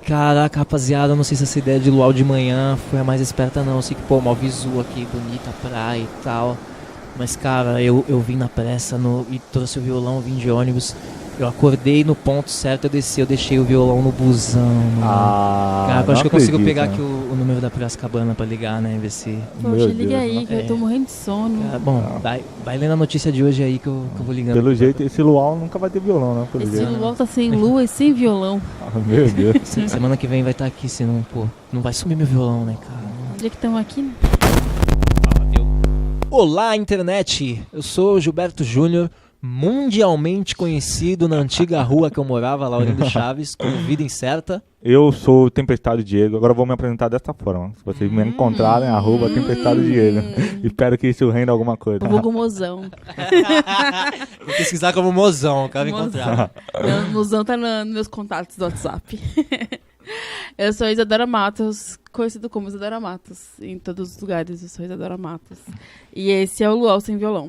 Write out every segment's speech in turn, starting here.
caraca, rapaziada, não sei se essa ideia de luau de manhã foi a mais esperta não. Eu sei que, pô, mó visu aqui, bonita praia e tal. Mas, cara, eu vim na pressa e trouxe o violão, vim de ônibus. Eu acordei no ponto certo, eu deixei o violão no busão. Cara, eu acho que eu consigo pegar aqui o número da Piracicabana pra ligar, né? Ver se... Poxa, liga aí, que eu tô morrendo de sono. Cara, bom, vai lendo a notícia de hoje aí que eu vou ligando. Pelo jeito, esse luau nunca vai ter violão, né? Esse luau tá sem lua e sem violão. Meu Deus. Semana que vem vai estar aqui, senão, pô, não vai sumir meu violão, né, cara? Onde é que estamos aqui, né? Olá, internet! Eu sou o Gilberto Júnior, mundialmente conhecido na antiga rua que eu morava, Laurindo Chaves, como Vida Incerta. Eu sou o Tempestade Diego, agora eu vou me apresentar dessa forma. Se vocês me encontrarem, @Tempestade Diego. Espero que isso renda alguma coisa. Eu vou com Mozão. Vou pesquisar como Mozão, eu quero encontrar. Mozão tá nos meus contatos do WhatsApp. Eu sou Isadora Matos, conhecido como Isadora Matos. Em todos os lugares eu sou Isadora Matos. E esse é o Luau Sem Violão.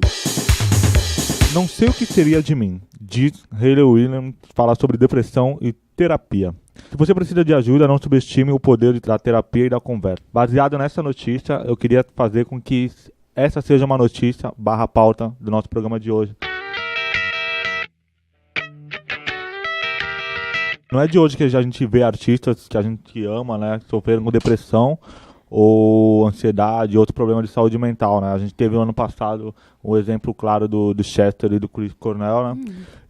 Não sei o que seria de mim, diz Hayley Williams, falar sobre depressão e terapia. Se você precisa de ajuda, não subestime o poder da terapia e da conversa. Baseado nessa notícia, eu queria fazer com que essa seja uma notícia /pauta do nosso programa de hoje. Não é de hoje que a gente vê artistas que a gente ama, né, sofrendo com depressão ou ansiedade, outro problema de saúde mental, né? A gente teve no ano passado um exemplo claro do Chester e do Chris Cornell, né?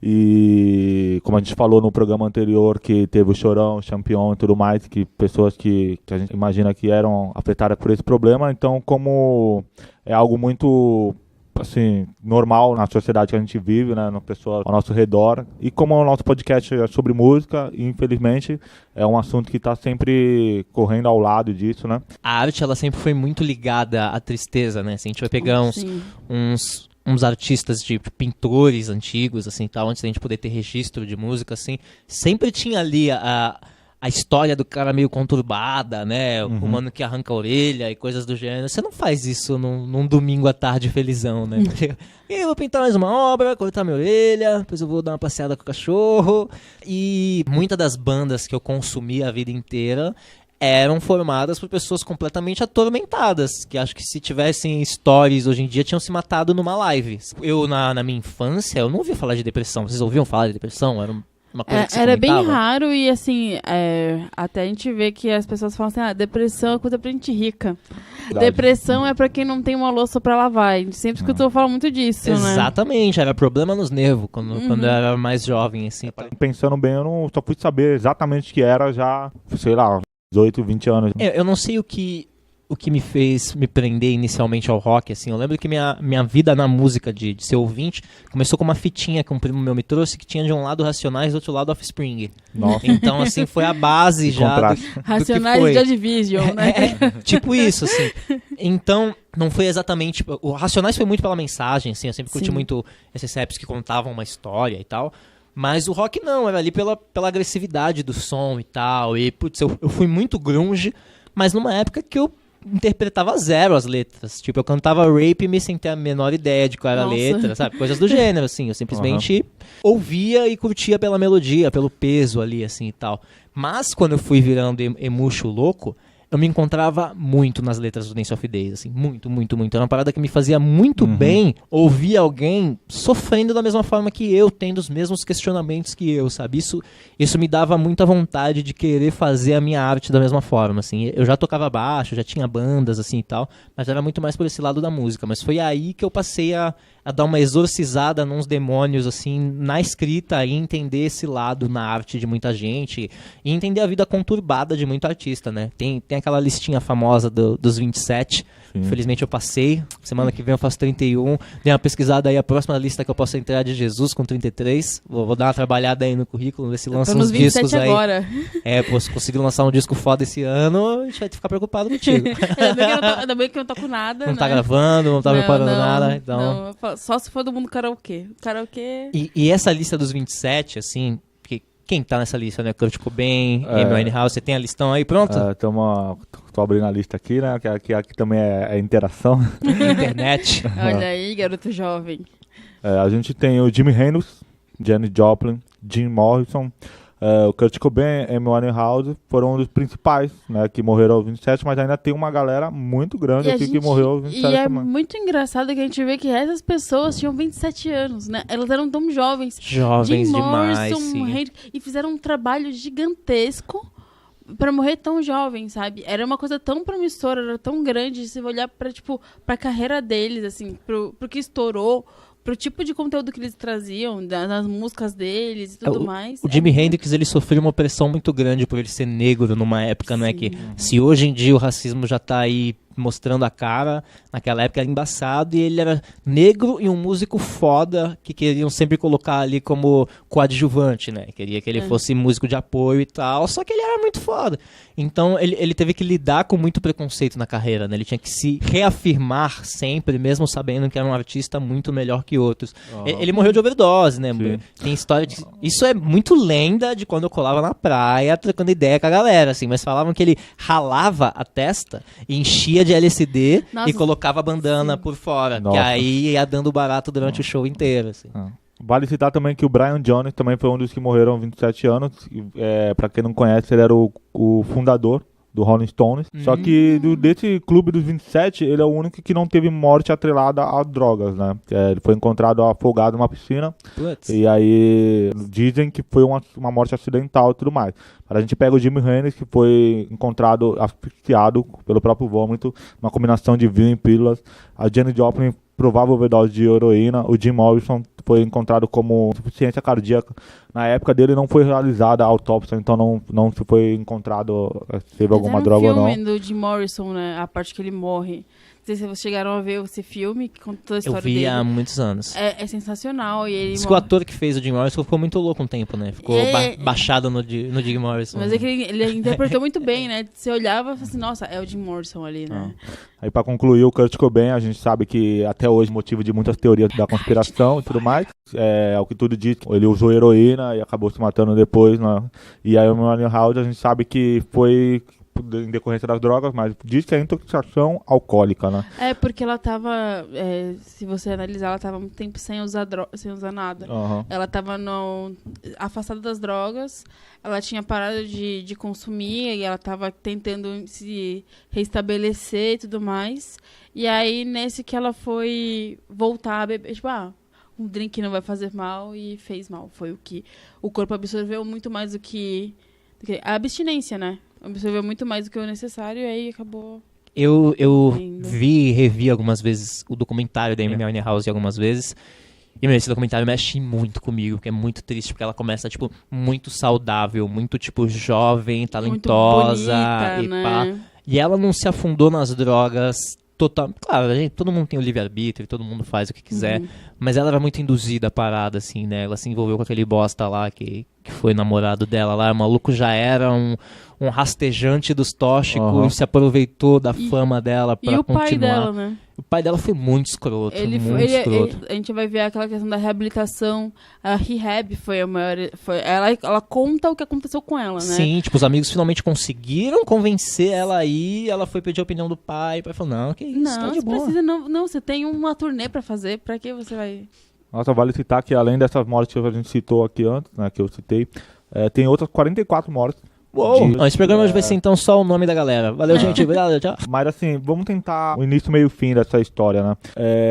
E como a gente falou no programa anterior, que teve o Chorão, o Champion e tudo mais, que pessoas que a gente imagina que eram afetadas por esse problema. Então, como é algo muito, assim, normal na sociedade que a gente vive, né, na pessoa ao nosso redor, e como o nosso podcast é sobre música, infelizmente é um assunto que está sempre correndo ao lado disso, né? A arte, ela sempre foi muito ligada à tristeza, né? Assim, a gente vai pegar uns artistas, tipo, pintores antigos, assim, tal, antes da gente poder ter registro de música, assim, sempre tinha ali a história do cara meio conturbada, né? O mano que arranca a orelha e coisas do gênero. Você não faz isso num domingo à tarde felizão, né? Eu vou pintar mais uma obra, cortar minha orelha, depois eu vou dar uma passeada com o cachorro. E muitas das bandas que eu consumi a vida inteira eram formadas por pessoas completamente atormentadas, que acho que se tivessem stories hoje em dia tinham se matado numa live. Eu, na minha infância, eu não ouvia falar de depressão. Vocês ouviam falar de depressão? Era uma coisa que era bem raro e assim, até a gente vê que as pessoas falam assim, depressão é coisa pra gente rica. Verdade. Depressão é pra quem não tem uma louça pra lavar. A gente sempre escutou falar muito disso, Exatamente, né? Era problema nos nervos quando eu era mais jovem, assim. Pensando bem, eu não só fui saber exatamente o que era já, sei lá, 18, 20 anos. Eu não sei o que me fez me prender inicialmente ao rock, assim. Eu lembro que minha vida na música de ser ouvinte começou com uma fitinha que um primo meu me trouxe, que tinha de um lado Racionais e do outro lado Offspring. Nossa. Então, assim, foi a base já do Racionais e Joy Division, né? Tipo isso, assim. Então, não foi exatamente... O Racionais foi muito pela mensagem, assim. Eu sempre curti muito esses raps que contavam uma história e tal. Mas o rock não, era ali pela agressividade do som e tal. E, putz, eu fui muito grunge, mas numa época que eu interpretava zero as letras. Tipo, eu cantava Rape me sem ter a menor ideia de qual era a letra, sabe? Coisas do gênero, assim. Eu simplesmente ouvia e curtia pela melodia, pelo peso ali, assim, e tal. Mas, quando eu fui virando emuxo louco, eu me encontrava muito nas letras do Dance of Days, assim, muito, muito, muito. Era uma parada que me fazia muito bem ouvir alguém sofrendo da mesma forma que eu, tendo os mesmos questionamentos que eu, sabe? Isso me dava muita vontade de querer fazer a minha arte da mesma forma, assim. Eu já tocava baixo, já tinha bandas, assim, e tal, mas era muito mais por esse lado da música. Mas foi aí que eu passei a dar uma exorcizada nos demônios, assim, na escrita e entender esse lado na arte de muita gente e entender a vida conturbada de muito artista, né? Tem aquela listinha famosa dos 27. Infelizmente eu passei. Semana que vem eu faço 31. Dei uma pesquisada aí, a próxima lista que eu posso entrar é de Jesus com 33. Vou dar uma trabalhada aí no currículo, ver se lança uns discos aí. Agora. Se conseguir lançar um disco foda esse ano, a gente vai ficar preocupado contigo. Ainda bem que eu não toco nada, não tá gravando, não tá preparando nada. Então... Só se for do mundo karaokê. E essa lista dos 27, assim... Quem tá nessa lista, né? Kurt Cobain, Amy Winehouse, você tem a listão aí pronto? Tô abrindo a lista aqui, né? Que aqui também é interação. Internet. Olha aí, garoto jovem. A gente tem o Jimi Hendrix, Janis Joplin, Jim Morrison, O Kurt Cobain e Amy Winehouse foram um dos principais, né, que morreram aos 27, mas ainda tem uma galera muito grande aqui que morreu aos 27 também. também. É muito engraçado que a gente vê que essas pessoas tinham 27 anos, né? Elas eram tão jovens. Jovens Jim demais, Morrison, sim. E fizeram um trabalho gigantesco pra morrer tão jovem, sabe? Era uma coisa tão promissora, era tão grande, se você olhar pra, tipo, pra carreira deles, assim, pro que estourou, pro tipo de conteúdo que eles traziam, das músicas deles e tudo mais. O Jimi Hendrix, ele sofreu uma pressão muito grande por ele ser negro numa época, não é que... Se hoje em dia o racismo já tá aí mostrando a cara, naquela época era embaçado, e ele era negro e um músico foda, que queriam sempre colocar ali como coadjuvante, né? Queria que ele fosse músico de apoio e tal, só que ele era muito foda. Então ele teve que lidar com muito preconceito na carreira, né? Ele tinha que se reafirmar sempre, mesmo sabendo que era um artista muito melhor que outros. Ele morreu de overdose, né? Sim. Tem história de... Isso é muito lenda de quando eu colava na praia, trocando ideia com a galera, assim, mas falavam que ele ralava a testa e enchia de LSD e colocava a bandana por fora, que aí ia dando barato durante o show inteiro, assim. Vale citar também que o Brian Jones também foi um dos que morreram aos 27 anos. Pra quem não conhece, ele era o fundador do Rolling Stones. Só que desse clube dos 27, ele é o único que não teve morte atrelada a drogas, né? Ele foi encontrado afogado numa piscina. Putz. E aí dizem que foi uma morte acidental e tudo mais. A gente pega o Jimi Hendrix, que foi encontrado asfixiado pelo próprio vômito, uma combinação de vinho e pílulas. A Janis Joplin, provável overdose de heroína. O Jim Morrison foi encontrado como insuficiência cardíaca. Na época dele não foi realizada a autópsia, então não se foi encontrado se teve alguma droga ou não. Tem um filme do Jim Morrison, né? A parte que ele morre. Não sei se vocês chegaram a ver esse filme, que conta toda a história dele. Eu vi há muitos anos. É sensacional. E ele Diz que o ator que fez o Jim Morrison ficou muito louco um tempo, né? Ficou baixado no Jim Morrison. Mas é que ele interpretou muito bem, né? Você olhava e falava assim, nossa, é o Jim Morrison ali, né? Aí pra concluir, o Kurt Cobain, a gente sabe que até hoje motivo de muitas teorias da conspiração e tudo mais. O que tudo diz, ele usou heroína e acabou se matando depois, né? E aí o Winehouse, a gente sabe que foi em decorrência das drogas, mas diz que é intoxicação alcoólica, né? Porque ela tava, se você analisar, ela tava muito tempo sem usar nada. Ela tava afastada das drogas, ela tinha parado de consumir e ela tava tentando se restabelecer e tudo mais. E aí, nesse que ela foi voltar a beber, tipo, um drink não vai fazer mal, e fez mal. Foi o que o corpo absorveu muito mais do que a abstinência, né? Absorveu muito mais do que o necessário e aí acabou... Eu vi e revi algumas vezes o documentário da Amy Winehouse algumas vezes. E esse documentário mexe muito comigo, porque é muito triste, porque ela começa, tipo, muito saudável, muito, tipo, jovem, talentosa, muito bonita, e né? pá. E ela não se afundou nas drogas total. Claro, todo mundo tem o livre-arbítrio, todo mundo faz o que quiser, mas ela era muito induzida a parada, assim, né? Ela se envolveu com aquele bosta lá que foi namorado dela lá. O maluco já era um rastejante dos tóxicos, se aproveitou da fama dela pra continuar. E o pai dela, né? O pai dela foi muito escroto, a gente vai ver aquela questão da reabilitação. A rehab foi a maior... Ela conta o que aconteceu com ela, né? Sim, tipo, os amigos finalmente conseguiram convencer ela aí. Ela foi pedir a opinião do pai. O pai falou, não, que isso, não, tá de você boa. precisa, não, você tem uma turnê pra fazer. Pra que você vai... Nossa, vale citar que além dessas mortes que a gente citou aqui antes, né, que eu citei, tem outras 44 mortes. Uou! Esse programa hoje vai ser então só o nome da galera. Valeu, gente. Obrigado, tchau. Mas assim, vamos tentar o início, meio e fim dessa história, né?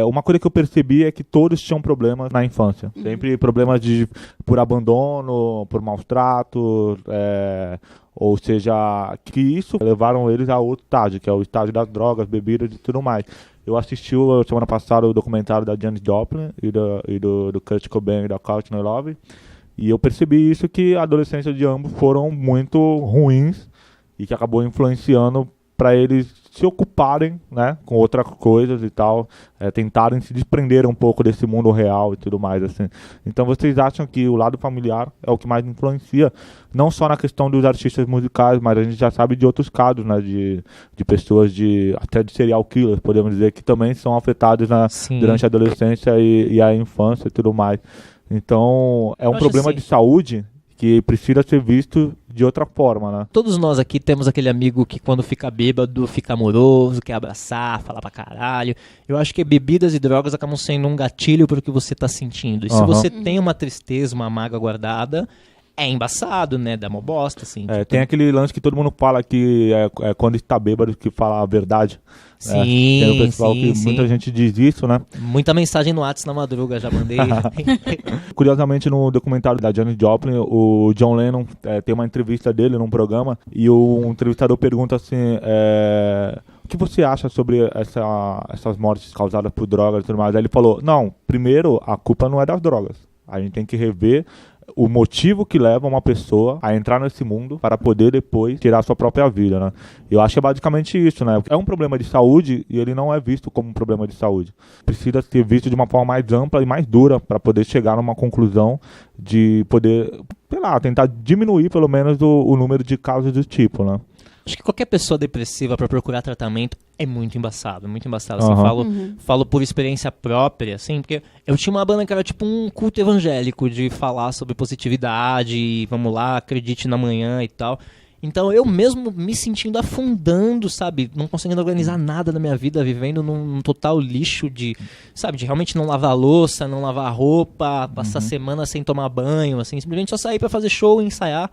Uma coisa que eu percebi é que todos tinham problemas na infância. Sempre problemas por abandono, por maus tratos, ou seja, que isso levaram eles a outro estágio, que é o estágio das drogas, bebidas e tudo mais. Eu assisti semana passada o documentário da Janis Joplin e do Kurt Cobain e da Courtney Love. E eu percebi isso, que a adolescência de ambos foram muito ruins e que acabou influenciando para eles se ocuparem, né, com outras coisas e tal, tentarem se desprender um pouco desse mundo real e tudo mais, assim. Então vocês acham que o lado familiar é o que mais influencia, não só na questão dos artistas musicais, mas a gente já sabe de outros casos, né, de pessoas até de serial killers, podemos dizer, que também são afetados durante a adolescência e a infância e tudo mais. Então, é um problema de saúde que precisa ser visto de outra forma, né? Todos nós aqui temos aquele amigo que quando fica bêbado, fica amoroso, quer abraçar, falar pra caralho. Eu acho que bebidas e drogas acabam sendo um gatilho pro que você tá sentindo. E se você tem uma tristeza, uma mágoa guardada, é embaçado, né? Dá uma bosta, assim. Tem aquele lance que todo mundo fala que é quando está bêbado que fala a verdade. Sim, tem o pessoal que muita gente diz isso, né? Muita mensagem no WhatsApp na madruga, já mandei. Curiosamente, no documentário da Janis Joplin, o John Lennon tem uma entrevista dele num programa e o entrevistador pergunta assim, o que você acha sobre essas mortes causadas por drogas e tudo mais? Aí ele falou, não, primeiro, a culpa não é das drogas. A gente tem que rever o motivo que leva uma pessoa a entrar nesse mundo para poder depois tirar a sua própria vida, né? Eu acho que é basicamente isso, né? É um problema de saúde e ele não é visto como um problema de saúde. Precisa ser visto de uma forma mais ampla e mais dura para poder chegar numa conclusão de poder, sei lá, tentar diminuir pelo menos o número de casos do tipo, né? Acho que qualquer pessoa depressiva para procurar tratamento é muito embaçado, assim, falo por experiência própria, assim, porque eu tinha uma banda que era tipo um culto evangélico de falar sobre positividade, vamos lá, acredite na manhã e tal. Então eu mesmo me sentindo afundando, sabe, não conseguindo organizar nada na minha vida, vivendo num total lixo de realmente não lavar louça, não lavar roupa, passar semana sem tomar banho, assim, simplesmente só sair para fazer show e ensaiar.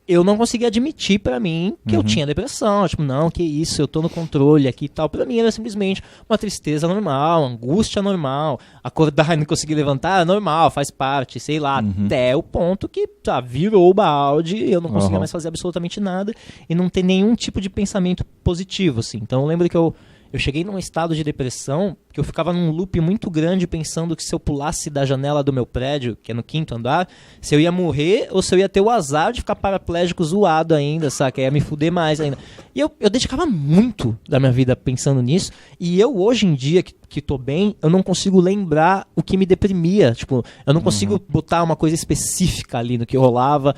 Eu não conseguia admitir pra mim que eu tinha depressão. Tipo, não, que isso, eu tô no controle aqui e tal. Pra mim era simplesmente uma tristeza normal, angústia normal. Acordar e não conseguir levantar é normal, faz parte, sei lá. Até o ponto que virou o balde e eu não conseguia mais fazer absolutamente nada e não ter nenhum tipo de pensamento positivo, assim. Então eu lembro que eu cheguei num estado de depressão que eu ficava num loop muito grande pensando que se eu pulasse da janela do meu prédio, que é no 5º andar, se eu ia morrer ou se eu ia ter o azar de ficar paraplégico zoado ainda, saca? Ia me fuder mais ainda. E eu dedicava muito da minha vida pensando nisso e eu hoje em dia que tô bem, eu não consigo lembrar o que me deprimia. Tipo, eu não consigo botar uma coisa específica ali no que rolava.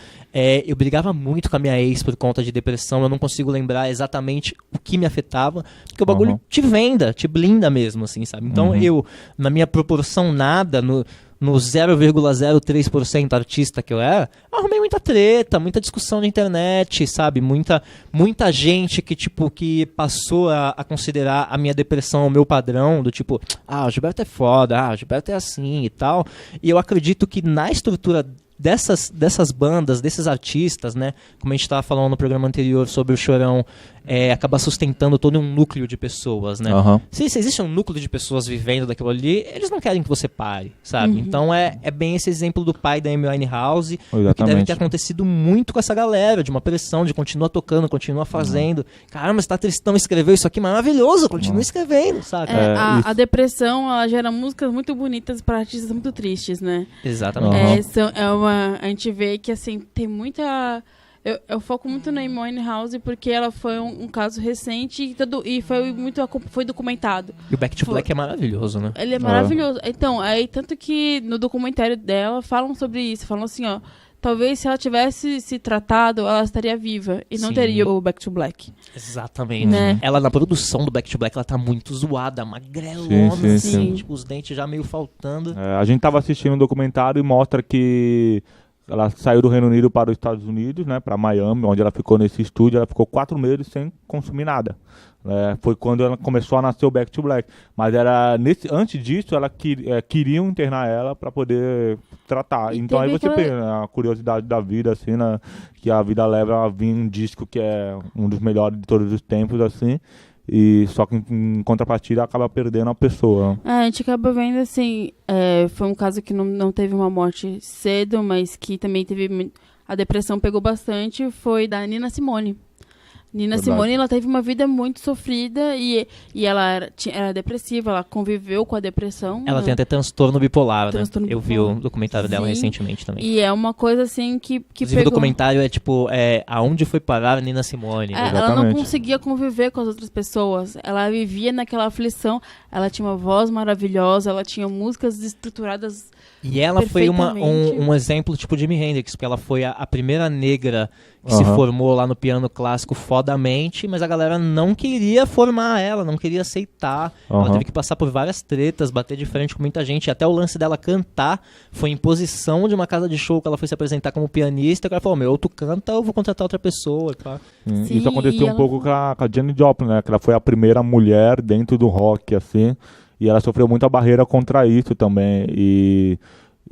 Eu brigava muito com a minha ex por conta de depressão, eu não consigo lembrar exatamente o que me afetava, porque o bagulho te venda, te blinda mesmo, assim, sabe? Então eu, na minha proporção nada, no 0,03% artista que eu era, arrumei muita treta, muita discussão na internet, sabe? Muita gente que passou a considerar a minha depressão o meu padrão, do tipo, o Gilberto é foda, o Gilberto é assim e tal. E eu acredito que na estrutura dessas bandas, desses artistas, né? Como a gente estava falando no programa anterior sobre o Chorão, acaba sustentando todo um núcleo de pessoas, né? Se existe um núcleo de pessoas vivendo daquilo ali, eles não querem que você pare, sabe? Então é bem esse exemplo do pai da Amy Winehouse, que deve ter acontecido muito com essa galera, de uma pressão, de continua tocando, continua fazendo. Caramba, você tá tristão, escreveu isso aqui maravilhoso, continua escrevendo, saca? A depressão, ela gera músicas muito bonitas para artistas muito tristes, né? Exatamente. A gente vê que, assim, tem muita... Eu foco muito na Amy Winehouse porque ela foi um caso recente e foi documentado. E o Back to Black é maravilhoso, né? Ele é maravilhoso. Então, tanto que no documentário dela falam sobre isso. Falam assim, talvez se ela tivesse se tratado, ela estaria viva e não teria o Back to Black. Exatamente. Né? Ela, na produção do Back to Black, ela tá muito zoada, magrelona, assim, tipo, os dentes já meio faltando. A gente tava assistindo um documentário e mostra que ela saiu do Reino Unido para os Estados Unidos, né, para Miami, onde ela ficou nesse estúdio. Ela ficou 4 meses sem consumir nada. Foi quando ela começou a nascer o Back to Black. Mas antes disso, ela queriam internar ela para poder tratar. Então aí você vê a curiosidade da vida, assim, né, que a vida leva a vir um disco que é um dos melhores de todos os tempos, assim. E só que em contrapartida acaba perdendo a pessoa. A gente acaba vendo assim, foi um caso que não teve uma morte cedo, mas que também teve, a depressão pegou bastante, foi da Nina Simone. Nina Simone, ela teve uma vida muito sofrida e ela era depressiva, ela conviveu com a depressão. Ela tem até transtorno bipolar, né? Eu vi o documentário dela recentemente também. E é uma coisa assim que pegou... O documentário é tipo, aonde foi parar a Nina Simone. Ela não conseguia conviver com as outras pessoas, ela vivia naquela aflição, ela tinha uma voz maravilhosa, ela tinha músicas estruturadas. E ela foi um exemplo tipo Jimi Hendrix, porque ela foi a primeira negra que se formou lá no piano clássico fodamente, mas a galera não queria formar ela, não queria aceitar. Ela teve que passar por várias tretas, bater de frente com muita gente. Até o lance dela cantar foi imposição de uma casa de show que ela foi se apresentar como pianista. O cara falou, ou tu canta ou eu vou contratar outra pessoa. Tá? Sim, isso aconteceu um pouco com a Janis Joplin, né? Que ela foi a primeira mulher dentro do rock, assim. E ela sofreu muita barreira contra isso também. E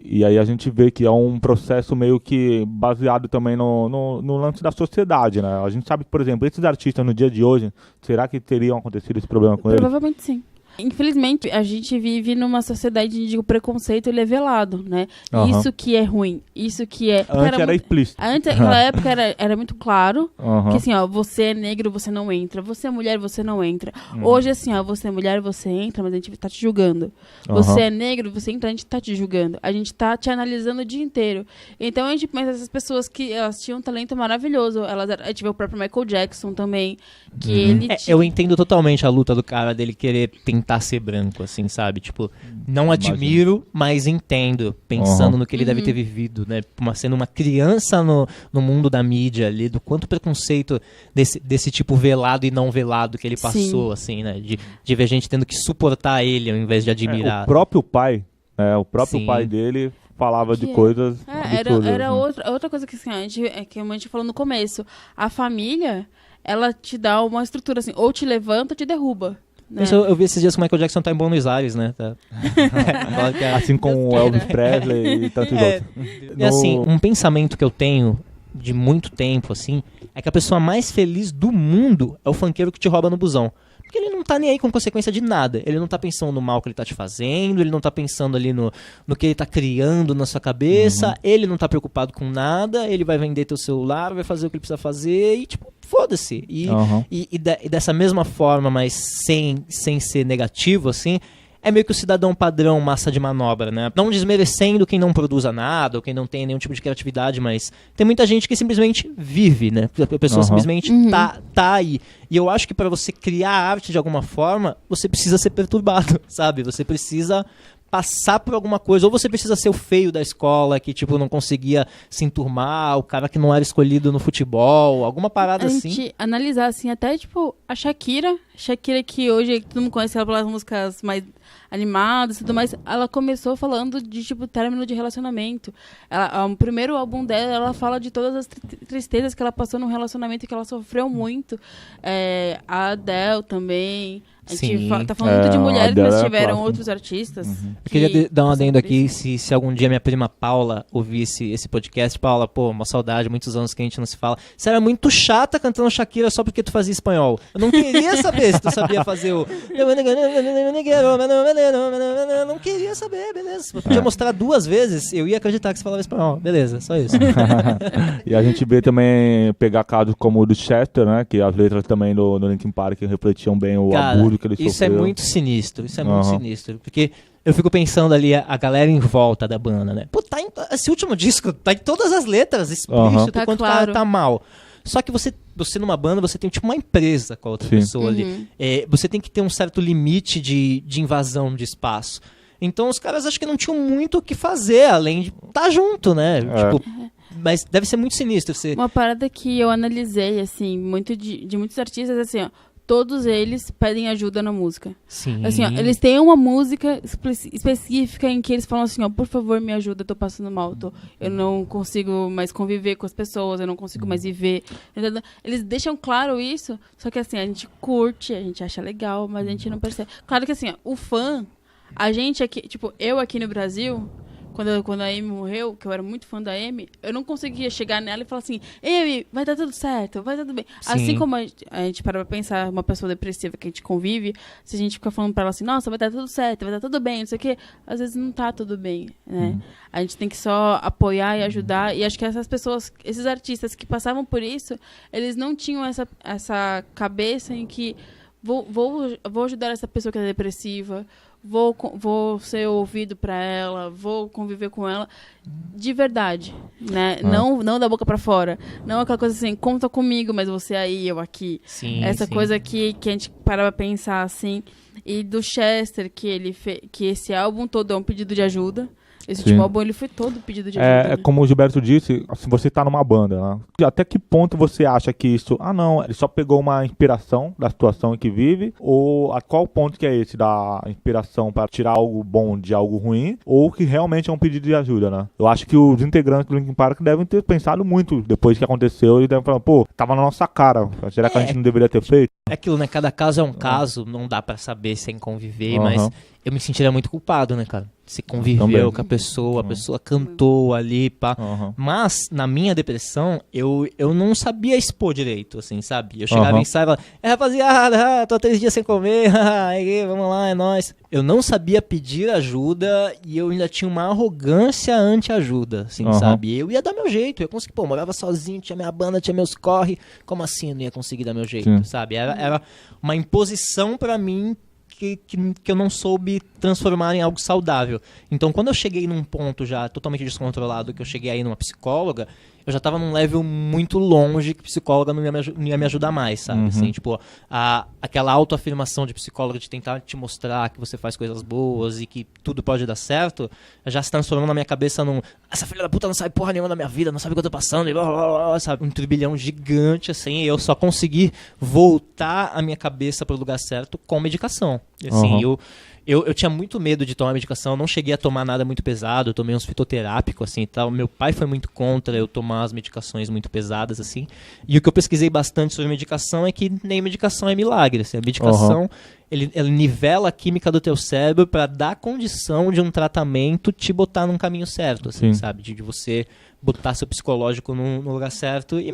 E aí a gente vê que é um processo meio que baseado também no lance da sociedade, né? A gente sabe, por exemplo, esses artistas no dia de hoje, será que teriam acontecido esse problema com eles? Provavelmente sim. Infelizmente, a gente vive numa sociedade onde o preconceito ele é velado, né? Isso que é ruim, isso que é... Antes era explícito. Antes, naquela época, era muito claro que assim, ó, você é negro, você não entra. Você é mulher, você não entra. Hoje, assim, ó, você é mulher, você entra, mas a gente tá te julgando. Você é negro, você entra, a gente tá te julgando. A gente tá te analisando o dia inteiro. Então, a gente pensa essas pessoas que elas tinham um talento maravilhoso. A gente vê o próprio Michael Jackson também, que ele... Eu entendo totalmente a luta do cara dele querer tentar ser branco, assim, sabe? Tipo, não admiro, mas entendo, pensando no que ele deve ter vivido, né? Sendo uma criança no mundo da mídia ali, do quanto preconceito desse tipo velado e não velado que ele passou, assim, né? De ver gente tendo que suportar ele ao invés de admirar. O próprio pai, pai dele falava de coisas absurdas, era outra coisa que, assim, a gente falou no começo. A família, ela te dá uma estrutura, assim, ou te levanta ou te derruba. Né? Eu vi esses dias que o Michael Jackson tá em Buenos Aires, né? Tá. Assim como o Elvis Presley e tantos outros. E assim, um pensamento que eu tenho de muito tempo, assim, é que a pessoa mais feliz do mundo é o funkeiro que te rouba no busão. Porque ele não tá nem aí com consequência de nada. Ele não tá pensando no mal que ele tá te fazendo, ele não tá pensando ali no que ele tá criando na sua cabeça, ele não tá preocupado com nada, ele vai vender teu celular, vai fazer o que ele precisa fazer e, tipo, foda-se. E dessa mesma forma, mas sem ser negativo, assim, é meio que o cidadão padrão massa de manobra, né? Não desmerecendo quem não produza nada ou quem não tem nenhum tipo de criatividade, mas tem muita gente que simplesmente vive, né? A pessoa simplesmente tá aí. E eu acho que para você criar arte de alguma forma, você precisa ser perturbado, sabe? Você precisa passar por alguma coisa, ou você precisa ser o feio da escola, que, tipo, não conseguia se enturmar, o cara que não era escolhido no futebol, alguma parada assim. A gente analisar, assim, até, tipo, a Shakira que hoje todo mundo conhece ela pelas músicas mais animadas e tudo mais, ela começou falando de, tipo, término de relacionamento. O primeiro álbum dela, ela fala de todas as tristezas que ela passou num relacionamento que ela sofreu muito. A Adele também... A gente tá falando muito de mulheres, mas tiveram outros artistas. Eu queria dar um adendo aqui, se algum dia minha prima Paula ouvisse esse podcast. Paula, pô, uma saudade, muitos anos que a gente não se fala. Você era muito chata cantando Shakira só porque tu fazia espanhol. Eu não queria saber se tu sabia fazer o... Não queria saber, beleza. Se podia mostrar 2 vezes, eu ia acreditar que você falava espanhol. Beleza, só isso. E a gente vê também pegar casos como o do Chester, né? Que as letras também do Linkin Park refletiam bem o abuso que ele sofreu. Isso é muito sinistro, muito sinistro. Porque eu fico pensando ali, a galera em volta da banda, né? Pô, esse último disco tá em todas as letras, explícito, tá quanto claro. tá mal. Só que você numa banda, você tem tipo uma empresa com a outra pessoa ali. Você tem que ter um certo limite de invasão de espaço. Então os caras acho que não tinham muito o que fazer, além de estar junto, né? Tipo, mas deve ser muito sinistro. Uma parada que eu analisei, assim, muito de muitos artistas, assim, ó. Todos eles pedem ajuda na música. Sim. Assim, ó, eles têm uma música específica em que eles falam assim, ó, por favor, me ajuda, eu tô passando mal, eu não consigo mais conviver com as pessoas, eu não consigo mais viver. Entendeu? Eles deixam claro isso, só que assim, a gente curte, a gente acha legal, mas a gente não percebe. Claro que assim, ó, o fã, a gente aqui, tipo, eu aqui no Brasil... Quando a Amy morreu, que eu era muito fã da Amy, eu não conseguia chegar nela e falar assim, Amy, vai dar tudo certo, vai dar tudo bem. Sim. Assim como a gente para pra pensar, uma pessoa depressiva que a gente convive, se a gente fica falando pra ela assim, nossa, vai dar tudo certo, vai dar tudo bem, não sei o quê, às vezes não tá tudo bem, né? A gente tem que só apoiar e ajudar, e acho que essas pessoas, esses artistas que passavam por isso, eles não tinham essa cabeça em que vou ajudar essa pessoa que é depressiva, vou ser ouvido pra ela, vou conviver com ela de verdade, né? Não da boca pra fora. Não aquela coisa assim, conta comigo, mas você aí, eu aqui. Sim, essa coisa que a gente para pra pensar assim. E do Chester, que esse álbum todo é um pedido de ajuda. Esse último álbum, ele foi todo pedido de ajuda. É como o Gilberto disse, assim, você tá numa banda, né? Até que ponto você acha que isso... não, ele só pegou uma inspiração da situação em que vive? Ou a qual ponto que é esse da inspiração para tirar algo bom de algo ruim? Ou que realmente é um pedido de ajuda, né? Eu acho que os integrantes do Linkin Park devem ter pensado muito depois que aconteceu e devem falar, pô, tava na nossa cara. Será que a gente não deveria ter feito? É aquilo, né? Cada caso é um caso, não dá pra saber sem conviver, mas eu me sentiria muito culpado, né, cara? Você conviveu com a pessoa cantou ali, pá. Mas, na minha depressão, eu não sabia expor direito, assim, sabe? Eu chegava em ensaio e falava, rapaziada, tô 3 dias sem comer, vamos lá, é nóis. Eu não sabia pedir ajuda e eu ainda tinha uma arrogância anti-ajuda, assim, sabe? Eu ia dar meu jeito, eu ia conseguir, morava sozinho, tinha minha banda, tinha meus corre, como assim eu não ia conseguir dar meu jeito, sabe? Era uma imposição pra mim que eu não soube transformar em algo saudável. Então, quando eu cheguei num ponto já totalmente descontrolado, que eu cheguei aí numa psicóloga, eu já tava num level muito longe que psicóloga não ia me ajudar mais, sabe? Assim, tipo, aquela autoafirmação de psicóloga de tentar te mostrar que você faz coisas boas e que tudo pode dar certo, já se transformou na minha cabeça num... Essa filha da puta não sabe porra nenhuma da minha vida, não sabe o que eu tô passando, e blá, blá, blá, sabe? Um turbilhão gigante, assim, e eu só consegui voltar a minha cabeça pro lugar certo com medicação. Assim, eu tinha muito medo de tomar medicação, eu não cheguei a tomar nada muito pesado, eu tomei uns fitoterápicos, assim, e tal. Meu pai foi muito contra eu tomar as medicações muito pesadas, assim. E o que eu pesquisei bastante sobre medicação é que nem medicação é milagre, assim. A medicação, ele nivela a química do teu cérebro para dar condição de um tratamento te botar num caminho certo, assim, sabe? De você botar seu psicológico no lugar certo. E,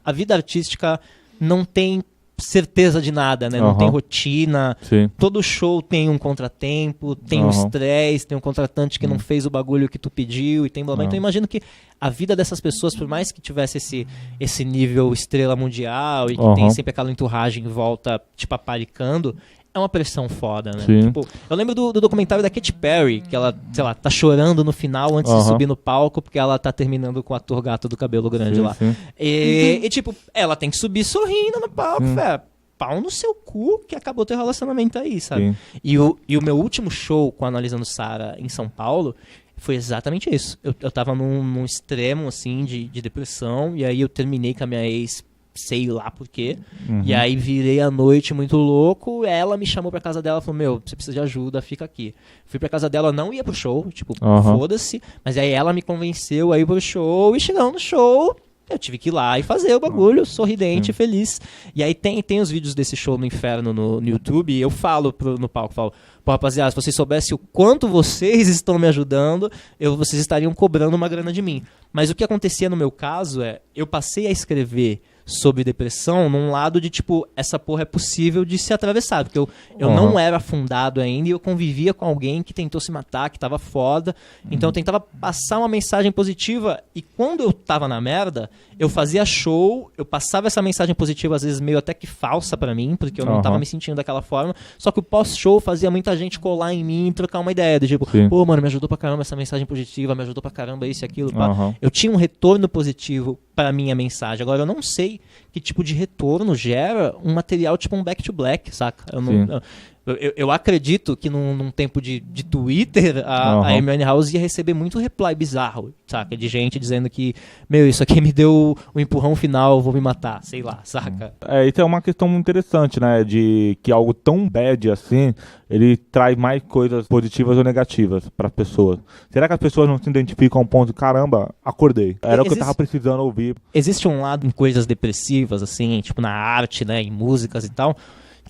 a vida artística não tem certeza de nada, né? Não tem rotina. Todo show tem um contratempo, tem um estresse, tem um contratante que não fez o bagulho que tu pediu e tem blá blá. Então eu imagino que a vida dessas pessoas, por mais que tivesse esse nível estrela mundial e que tem sempre aquela entourage em volta te paparicando, é uma pressão foda, né? Tipo, eu lembro do documentário da Katy Perry, que ela, sei lá, tá chorando no final antes de subir no palco, porque ela tá terminando com o ator gato do cabelo grande lá. E, tipo, ela tem que subir sorrindo no palco, velho. Pau no seu cu que acabou teu relacionamento aí, sabe? E o meu último show com a Analisando Sara em São Paulo foi exatamente isso. Eu tava num extremo, assim, de depressão, e aí eu terminei com a minha ex, sei lá por quê. E aí virei a noite muito louco, ela me chamou pra casa dela e falou, você precisa de ajuda, fica aqui. Fui pra casa dela, não ia pro show, tipo, foda-se, mas aí ela me convenceu a ir pro show, e chegando no show, eu tive que ir lá e fazer o bagulho, sorridente, feliz. E aí tem os vídeos desse show no Inferno no YouTube, e eu falo no palco, pô, rapaziada, se vocês soubessem o quanto vocês estão me ajudando, vocês estariam cobrando uma grana de mim. Mas o que acontecia no meu caso eu passei a escrever sobre depressão num lado de, tipo, essa porra é possível de se atravessar, porque eu não era afundado ainda e eu convivia com alguém que tentou se matar, que tava foda, então eu tentava passar uma mensagem positiva e quando eu tava na merda, eu fazia show, eu passava essa mensagem positiva às vezes meio até que falsa pra mim, porque eu não tava me sentindo daquela forma, só que o pós-show fazia muita gente colar em mim e trocar uma ideia, de tipo, pô, mano, me ajudou pra caramba essa mensagem positiva, me ajudou pra caramba isso e aquilo, pá. Eu tinha um retorno positivo pra minha mensagem. Agora, eu não sei que tipo de retorno gera um material tipo um Back to Black, saca? Eu acredito que num tempo de Twitter, a Amy Winehouse ia receber muito reply bizarro, saca? De gente dizendo que, isso aqui me deu um empurrão final, vou me matar, sei lá, saca? Isso é uma questão muito interessante, né? De que algo tão bad assim, ele traz mais coisas positivas ou negativas para as pessoas. Será que as pessoas não se identificam ao ponto de, caramba, acordei? Era o que eu tava precisando ouvir. Existe um lado em coisas depressivas, assim, tipo na arte, né? Em músicas e tal,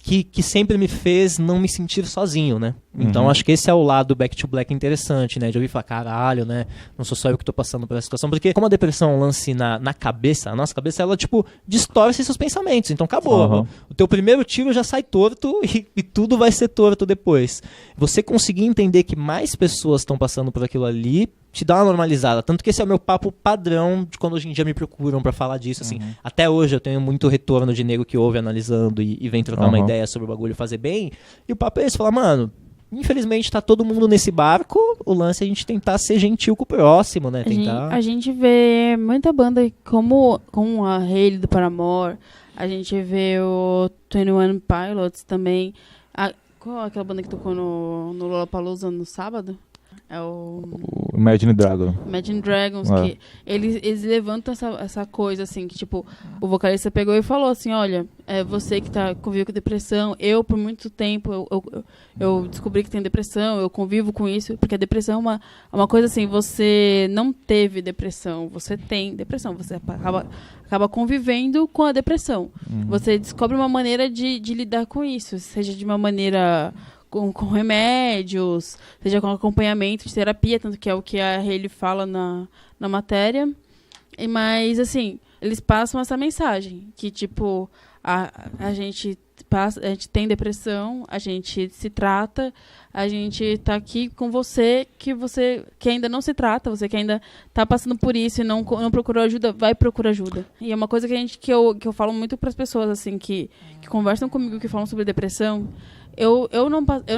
que sempre me fez não me sentir sozinho, né? Então acho que esse é o lado Back to Black interessante, né? De ouvir falar, caralho, né? Não sou só eu que tô passando por essa situação. Porque como a depressão é um lance na cabeça, a nossa cabeça, ela, tipo, distorce seus pensamentos. Então acabou. O teu primeiro tiro já sai torto e tudo vai ser torto depois. Você conseguir entender que mais pessoas estão passando por aquilo ali te dá uma normalizada. Tanto que esse é o meu papo padrão de quando hoje em dia me procuram pra falar disso, assim. Até hoje eu tenho muito retorno de nego que ouve analisando e vem trocar uma ideia sobre o bagulho fazer bem. E o papo é esse, falar, mano, infelizmente tá todo mundo nesse barco, o lance é a gente tentar ser gentil com o próximo, né? A gente vê muita banda como a Hayley do Paramore, a gente vê o 21 Pilots também. Qual é aquela banda que tocou no Lollapalooza no sábado? É o Imagine Dragons. Imagine Dragons, que eles levantam essa coisa, assim, que, tipo, o vocalista pegou e falou assim, olha, você que convive com depressão, eu, por muito tempo, eu descobri que tem depressão, eu convivo com isso, porque a depressão é uma coisa assim, você não teve depressão, você tem depressão, você acaba convivendo com a depressão. Você descobre uma maneira de lidar com isso, seja de uma maneira com remédios, seja com acompanhamento de terapia, tanto que é o que a Hayley fala na matéria. Mas, assim, eles passam essa mensagem, que, tipo, a gente tem depressão, a gente se trata, a gente tá aqui com você que ainda não se trata, você que ainda tá passando por isso e não procurou ajuda, vai procurar ajuda. E é uma coisa que eu falo muito pras pessoas, assim, que conversam comigo, que falam sobre depressão. Eu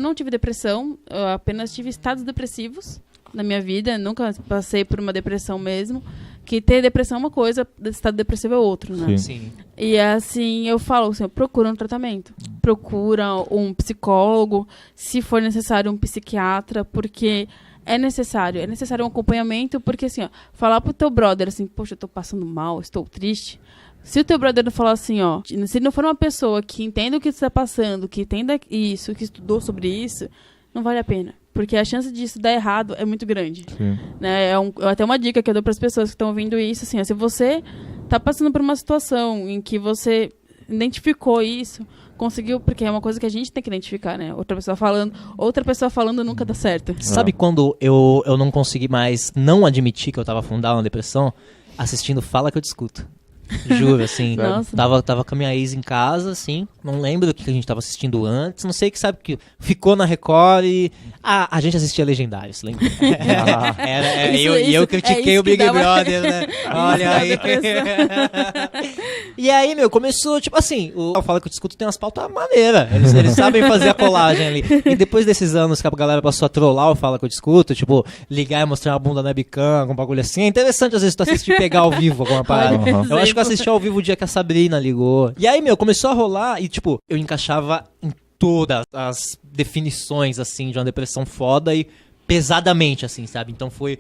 não tive depressão, eu apenas tive estados depressivos na minha vida, nunca passei por uma depressão mesmo. Que ter depressão é uma coisa, estado depressivo é outro, né? Sim. E assim, eu falo assim, procura um tratamento. Procura um psicólogo, se for necessário um psiquiatra, porque é necessário um acompanhamento, porque assim, ó, falar pro teu brother assim, poxa, eu tô passando mal, estou triste. Se o teu brother falar assim, ó, se não for uma pessoa que entenda o que você tá passando, que entenda isso, que estudou sobre isso, não vale a pena. Porque a chance disso dar errado é muito grande. Né? Até uma dica que eu dou para as pessoas que estão ouvindo isso, assim, ó, se você está passando por uma situação em que você identificou isso, conseguiu, porque é uma coisa que a gente tem que identificar, né? Outra pessoa falando nunca dá certo. Sabe quando eu não consegui mais não admitir que eu estava afundado na depressão? Assistindo Fala Que Eu Discuto. Juro, assim. Tava com a minha ex em casa, assim. Não lembro do que a gente tava assistindo antes. Não sei que sabe que ficou na Record e. A gente assistia Legendários, lembra? Eu critiquei o Big Brother, né? Olha aí. E aí, meu, começou, tipo assim, o Fala Que Eu Discuto tem umas pautas maneiras. Eles sabem fazer a colagem ali. E depois desses anos que a galera passou a trollar o Fala Que Eu Discuto, tipo, ligar e mostrar a bunda na webcam, algum bagulho assim. É interessante, às vezes, tu assistir e pegar ao vivo alguma parada. Eu acho que eu assisti ao vivo o dia que a Sabrina ligou. E aí, meu, começou a rolar e, tipo, eu encaixava em todas as definições, assim, de uma depressão foda e pesadamente, assim, sabe? Então foi...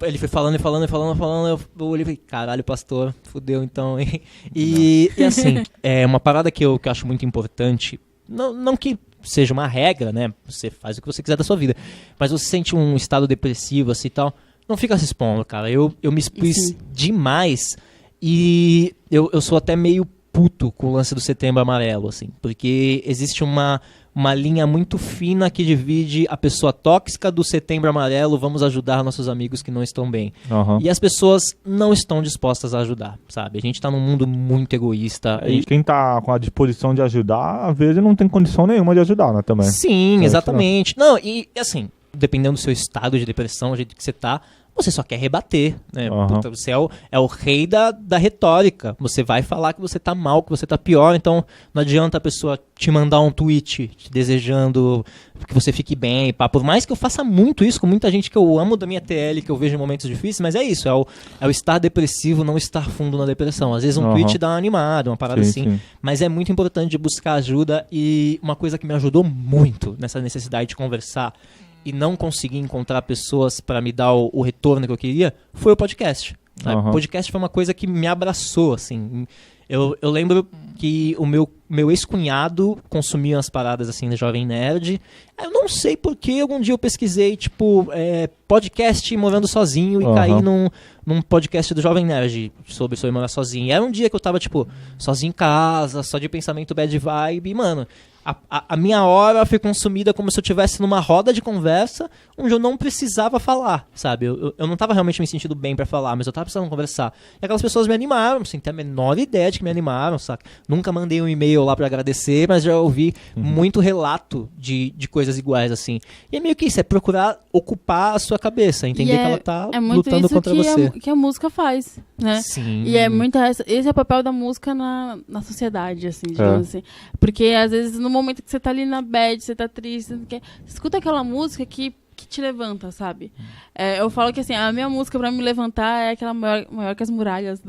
Ele foi falando, eu olhei e falei, caralho, pastor, fudeu então, hein? E assim, é uma parada que eu acho muito importante, não que seja uma regra, né? Você faz o que você quiser da sua vida, mas você sente um estado depressivo, assim, e tal, não fica se expondo, cara. Eu me expus demais e eu sou até meio puto com o lance do Setembro Amarelo, assim, porque existe uma linha muito fina que divide a pessoa tóxica do Setembro Amarelo, vamos ajudar nossos amigos que não estão bem. E as pessoas não estão dispostas a ajudar, sabe? A gente tá num mundo muito egoísta. E quem tá com a disposição de ajudar, às vezes não tem condição nenhuma de ajudar, né, também. Sim, exatamente. Não, e assim, dependendo do seu estado de depressão, o jeito que você tá, você só quer rebater, né? Puta, você é o rei da retórica. Você vai falar que você tá mal, que você tá pior, então não adianta a pessoa te mandar um tweet te desejando que você fique bem, pá. Por mais que eu faça muito isso com muita gente que eu amo da minha TL, que eu vejo em momentos difíceis, mas é isso, é o estar depressivo, não estar fundo na depressão. Às vezes um tweet dá uma animada, uma parada assim, mas é muito importante buscar ajuda. E uma coisa que me ajudou muito nessa necessidade de conversar e não consegui encontrar pessoas para me dar o retorno que eu queria, foi o podcast. O podcast foi uma coisa que me abraçou, assim. Eu lembro que o meu ex-cunhado consumia umas paradas assim da Jovem Nerd. Eu não sei porque algum dia eu pesquisei, tipo, podcast morando sozinho e caí num podcast do Jovem Nerd sobre morar sozinho. E era um dia que eu tava, tipo, sozinho em casa, só de pensamento bad vibe. E, mano, a minha hora foi consumida como se eu estivesse numa roda de conversa onde eu não precisava falar, sabe? Eu não tava realmente me sentindo bem pra falar, mas eu tava precisando conversar. E aquelas pessoas me animaram, sem ter a menor ideia de que me animaram, saca? Nunca mandei um e-mail lá pra agradecer, mas já ouvi muito relato de coisas iguais, assim. E é meio que isso, é procurar ocupar a sua cabeça, entender que ela tá lutando contra você. Que a música faz, né? Sim. E é muito esse é o papel da música na sociedade, assim, digamos assim. Porque às vezes no momento que você tá ali na bad, você tá triste, você escuta aquela música que te levanta, sabe? Eu falo que assim, a minha música pra me levantar é aquela maior que as muralhas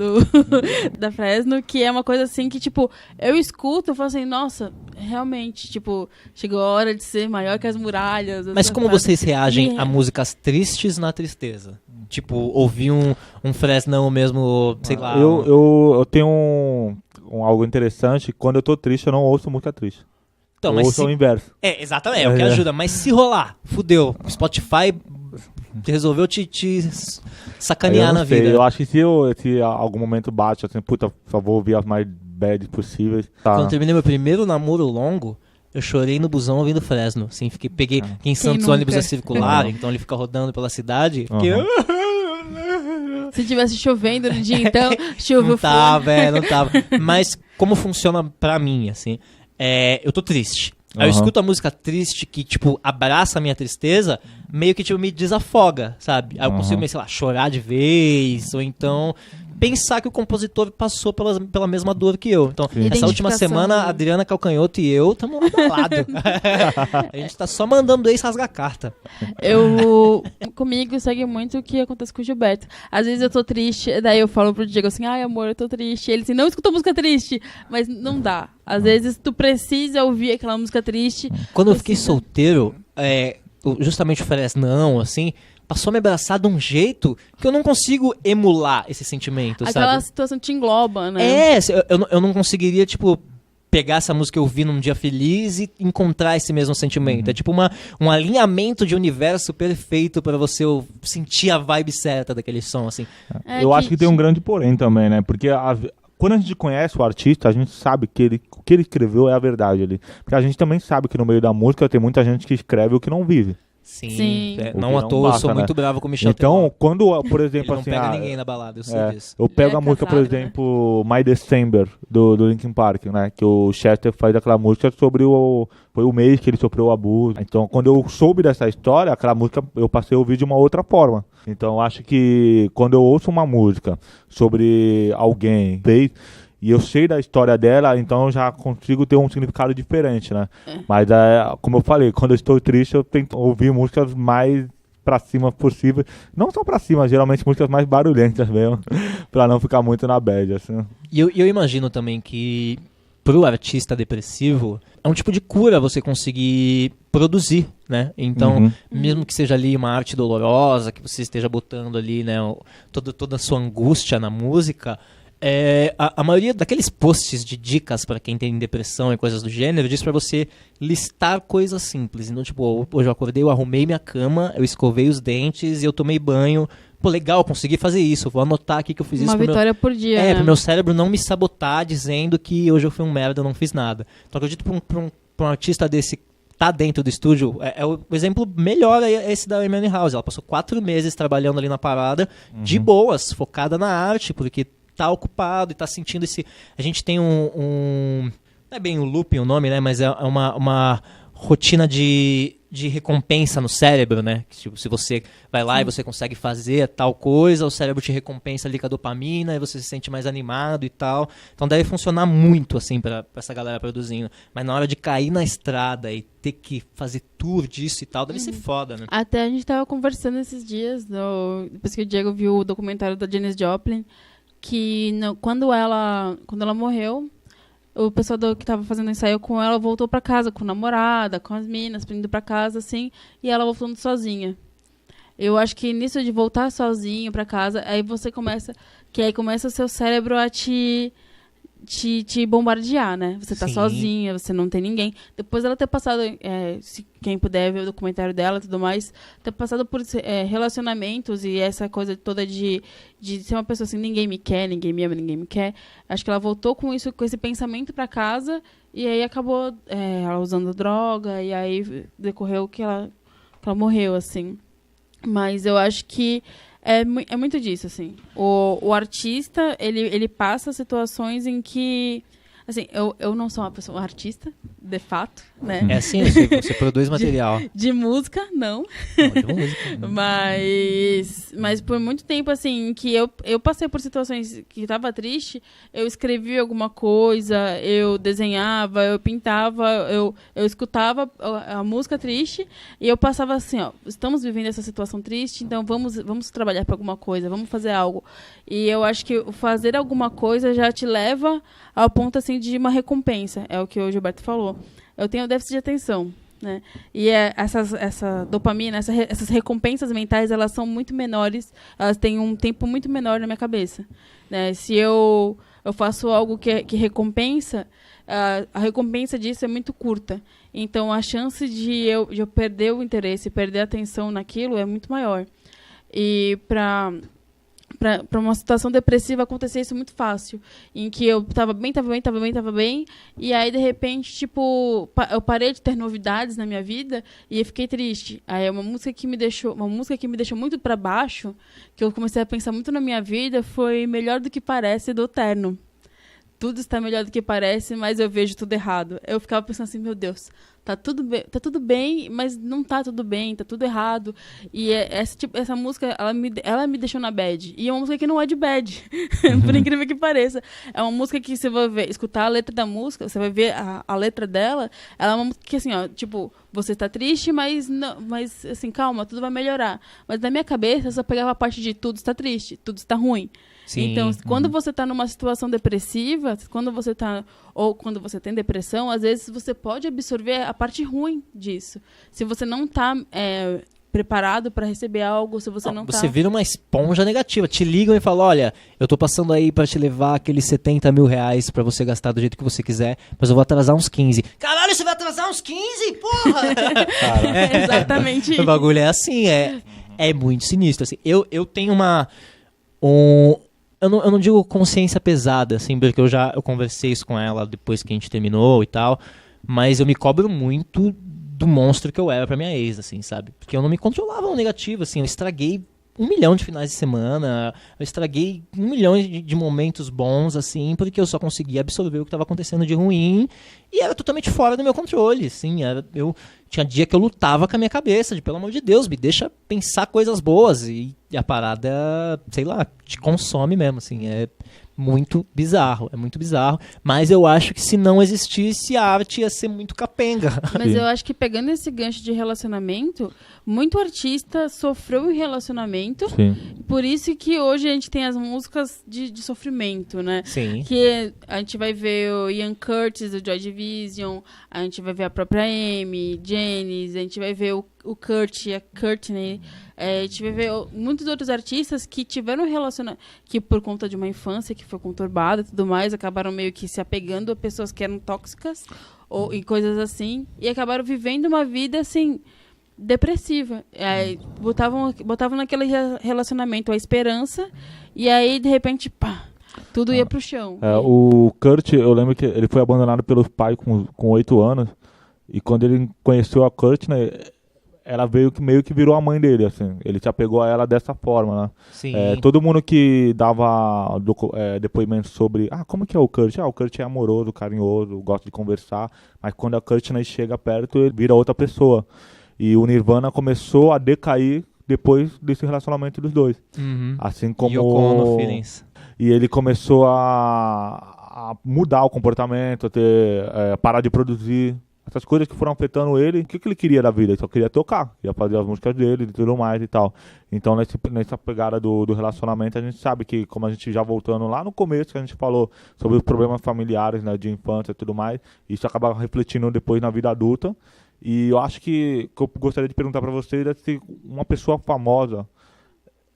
da Fresno, que é uma coisa assim que, tipo, eu escuto, eu falo assim, nossa, realmente, tipo, chegou a hora de ser maior que as muralhas. Mas como vocês reagem a músicas tristes na tristeza? Tipo, ouvir um Fresnão mesmo, sei lá... Eu tenho algo interessante, quando eu tô triste, eu não ouço música triste. Então, mas o inverso. Exatamente, é o que ajuda. Mas se rolar, fudeu. Spotify resolveu te sacanear na vida. Eu acho que se algum momento bate, assim, puta, só vou ouvir as mais bad possíveis. Tá. Quando eu terminei meu primeiro namoro longo, eu chorei no busão ouvindo Fresno, assim, peguei em Santos ônibus a circular, então ele fica rodando pela cidade, Se tivesse chovendo no dia, então, chuva. Não tava. Mas como funciona pra mim, assim, eu tô triste. Aí eu escuto a música triste que, tipo, abraça a minha tristeza, meio que, tipo, me desafoga, sabe? Aí eu consigo, sei lá, chorar de vez, ou então pensar que o compositor passou pela mesma dor que eu. Então, essa última semana, a Adriana Calcanhoto e eu estamos lado. A gente tá só mandando ex rasgar carta. Comigo segue muito o que acontece com o Gilberto. Às vezes eu tô triste, daí eu falo pro Diego assim, ai amor, eu tô triste. Ele assim, não escuta música triste. Mas não dá. Às vezes tu precisa ouvir aquela música triste. Quando eu fiquei solteiro, justamente o Fresnão, assim, passou a me abraçar de um jeito que eu não consigo emular esse sentimento, aquela sabe? situação te engloba, né? Eu não conseguiria, tipo, pegar essa música que eu vi num dia feliz e encontrar esse mesmo sentimento. É tipo um alinhamento de universo perfeito pra você sentir a vibe certa daquele som, assim. Eu acho que tem um grande porém também, né? Porque quando a gente conhece o artista, a gente sabe que o que ele escreveu é a verdade ali. Porque a gente também sabe que no meio da música tem muita gente que escreve o que não vive. Sim. Não à toa, eu sou muito bravo com o Michel Então, Teló. quando, por exemplo, ele assim... não pega ninguém na balada, eu sei disso. Eu pego a música, por exemplo, My December, do Linkin Park, né? Que o Chester faz aquela música sobre foi o mês que ele sofreu o abuso. Então, quando eu soube dessa história, aquela música eu passei a ouvir de uma outra forma. Então, eu acho que quando eu ouço uma música sobre alguém, e eu sei da história dela, então eu já consigo ter um significado diferente, né? Mas, como eu falei, quando eu estou triste, eu tento ouvir músicas mais pra cima possível. Não só pra cima, geralmente músicas mais barulhentas mesmo, pra não ficar muito na bad, assim. E eu imagino também que pro artista depressivo, é um tipo de cura você conseguir produzir, né? Então, mesmo que seja ali uma arte dolorosa, que você esteja botando ali, né, toda a sua angústia na música, a maioria daqueles posts de dicas para quem tem depressão e coisas do gênero diz para você listar coisas simples. Então, tipo, hoje eu acordei, eu arrumei minha cama, eu escovei os dentes e eu tomei banho. Pô, legal, consegui fazer isso. Vou anotar aqui que eu fiz isso. Uma vitória por dia, né? Pro meu cérebro não me sabotar dizendo que hoje eu fui um merda, eu não fiz nada. Então, acredito pra um artista desse tá dentro do estúdio, o exemplo melhor é esse da Amy House. Ela passou 4 meses trabalhando ali na parada, de boas, focada na arte, porque tá ocupado e tá sentindo esse... A gente tem não é bem o looping o nome, né? Mas é uma rotina de recompensa no cérebro, né? Tipo, se você vai lá e você consegue fazer tal coisa, o cérebro te recompensa ali com a dopamina e você se sente mais animado e tal. Então deve funcionar muito, assim, pra essa galera produzindo. Mas na hora de cair na estrada e ter que fazer tour disso e tal, deve ser foda, né? Até a gente tava conversando esses dias, depois que o Diego viu o documentário da Janis Joplin, que quando ela morreu, o pessoal que tava fazendo ensaio com ela voltou pra casa, com a namorada, com as minas, indo pra casa, assim, e ela voltando sozinha. Eu acho que nisso de voltar sozinho pra casa, aí começa o seu cérebro a te bombardear, né? Você tá sozinha, você não tem ninguém. Depois ela ter passado, se quem puder ver o documentário dela e tudo mais, ter passado por relacionamentos e essa coisa toda de ser uma pessoa assim, ninguém me quer, ninguém me ama, ninguém me quer. Acho que ela voltou com esse pensamento pra casa e aí acabou ela usando droga e aí decorreu que ela morreu, assim. Mas eu acho que é muito disso, assim. O artista, ele passa situações em que... Assim, eu não sou uma artista, de fato, né? É assim, você produz material. De música, não. De música. Mas por muito tempo, assim, que eu passei por situações que estava triste, eu escrevia alguma coisa, eu desenhava, eu pintava, eu escutava a música triste e eu passava assim, ó, estamos vivendo essa situação triste, então vamos trabalhar para alguma coisa, vamos fazer algo. E eu acho que fazer alguma coisa já te leva ao ponto, assim, de uma recompensa. É o que o Gilberto falou. Eu tenho déficit de atenção, né? E essa dopamina, essas recompensas mentais, elas são muito menores, elas têm um tempo muito menor na minha cabeça, né? Se eu faço algo que recompensa, a recompensa disso é muito curta. Então, a chance de eu perder o interesse, perder a atenção naquilo é muito maior. E para pra uma situação depressiva acontecer isso muito fácil. Em que eu tava bem, e aí, de repente, tipo, eu parei de ter novidades na minha vida e eu fiquei triste. Aí uma música que me deixou muito pra baixo, que eu comecei a pensar muito na minha vida, foi Melhor do que Parece, do Terno. Tudo está melhor do que parece, mas eu vejo tudo errado. Eu ficava pensando assim, meu Deus, tá tudo bem, mas não tá tudo bem, tá tudo errado. E essa música, ela me deixou na bad. E é uma música que não é de bad, por incrível que pareça. É uma música que você vai escutar a letra da música, você vai ver a letra dela, ela é uma música que assim, ó, tipo, você tá triste, mas assim, calma, tudo vai melhorar. Mas na minha cabeça, eu só pegava a parte de tudo está triste, tudo está ruim. Sim. Então, quando você está numa situação depressiva, quando você tem depressão, às vezes você pode absorver a parte ruim disso. Se você não está preparado para receber algo, se você não tá... Você vira uma esponja negativa. Te ligam e falam, olha, eu tô passando aí para te levar aqueles 70 mil reais para você gastar do jeito que você quiser, mas eu vou atrasar uns 15. Caralho, você vai atrasar uns 15? Porra! É exatamente isso. O bagulho é assim, é muito sinistro. Assim. Eu tenho eu não digo consciência pesada, assim, porque eu conversei isso com ela depois que a gente terminou e tal, mas eu me cobro muito do monstro que eu era pra minha ex, assim, sabe? Porque eu não me controlava no negativo, assim, eu estraguei 1 milhão de finais de semana, eu estraguei 1 milhão de momentos bons, assim, porque eu só conseguia absorver o que estava acontecendo de ruim e era totalmente fora do meu controle, assim, tinha dia que eu lutava com a minha cabeça, de pelo amor de Deus, me deixa pensar coisas boas e a parada, sei lá, te consome mesmo, assim, é muito bizarro, mas eu acho que se não existisse a arte ia ser muito capenga. Mas eu acho que pegando esse gancho de relacionamento, muito artista sofreu em relacionamento, sim. Por isso que hoje a gente tem as músicas de sofrimento, né? Sim. Que a gente vai ver o Ian Curtis, do Joy Division, a gente vai ver a própria Amy, Janis, a gente vai ver o Kurt e a Courtney, a gente vai ver muitos outros artistas que tiveram relacionamento, que por conta de uma infância que foi conturbada e tudo mais, acabaram meio que se apegando a pessoas que eram tóxicas e coisas assim, e acabaram vivendo uma vida assim depressiva. Botavam naquele relacionamento a esperança e aí de repente pá, tudo ia pro chão. O Kurt, eu lembro que ele foi abandonado pelo pai com 8 anos e quando ele conheceu a Courtney, ela meio que virou a mãe dele, assim. Ele se apegou a ela dessa forma, né? Sim. Todo mundo que dava depoimentos sobre... como que é o Kurt? O Kurt é amoroso, carinhoso, gosta de conversar. Mas quando a Courtney chega perto, ele vira outra pessoa. E o Nirvana começou a decair depois desse relacionamento dos dois. Uhum. Assim como... Yoko Ono Feelings. E ele começou a mudar o comportamento, a parar de produzir. Essas coisas que foram afetando ele, o que ele queria da vida? Ele só queria tocar, queria fazer as músicas dele e tudo mais e tal. Então, nessa pegada do relacionamento, a gente sabe que, como a gente já voltando lá no começo, que a gente falou sobre os problemas familiares, né, de infância e tudo mais, isso acaba refletindo depois na vida adulta. E eu acho que eu gostaria de perguntar para vocês é se uma pessoa famosa,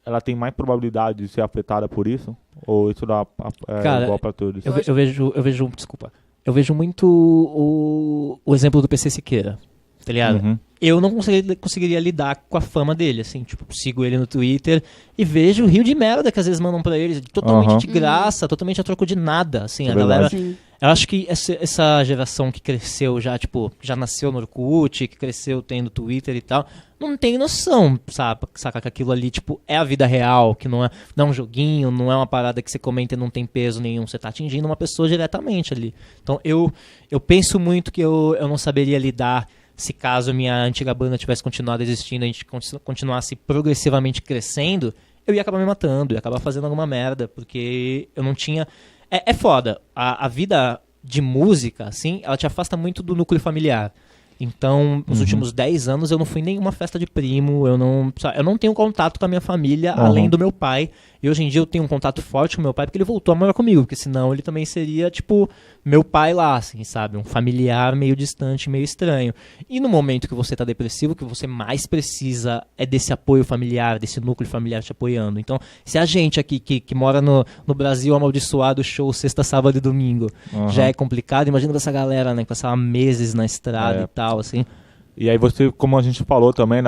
ela tem mais probabilidade de ser afetada por isso? Ou isso é igual para todos? Eu vejo, desculpa. Eu vejo muito o exemplo do PC Siqueira, tá ligado? Uhum. Eu não conseguiria lidar com a fama dele, assim, tipo, sigo ele no Twitter e vejo o rio de merda que às vezes mandam pra ele, totalmente de graça, totalmente a troco de nada, assim, a galera... Sim. Eu acho que essa geração que cresceu já, tipo, já nasceu no Orkut, que cresceu tendo Twitter e tal, não tem noção, saca que aquilo ali, tipo, é a vida real, que não é um joguinho, não é uma parada que você comenta e não tem peso nenhum, você tá atingindo uma pessoa diretamente ali. Então, eu penso muito que eu não saberia lidar se caso a minha antiga banda tivesse continuado existindo, a gente continuasse progressivamente crescendo, eu ia acabar me matando, ia acabar fazendo alguma merda, porque eu não tinha... É foda. A vida de música, assim, ela te afasta muito do núcleo familiar. Então, nos últimos 10 anos, eu não fui em nenhuma festa de primo, eu não tenho contato com a minha família, além do meu pai. E hoje em dia eu tenho um contato forte com meu pai, porque ele voltou a morar comigo, porque senão ele também seria, tipo, meu pai lá, assim, sabe? Um familiar meio distante, meio estranho. E no momento que você tá depressivo, o que você mais precisa é desse apoio familiar, desse núcleo familiar te apoiando. Então, se a gente aqui, que mora no Brasil amaldiçoado, show sexta, sábado e domingo, já é complicado, imagina essa galera, né, que passava meses na estrada e tal, assim. E aí você, como a gente falou também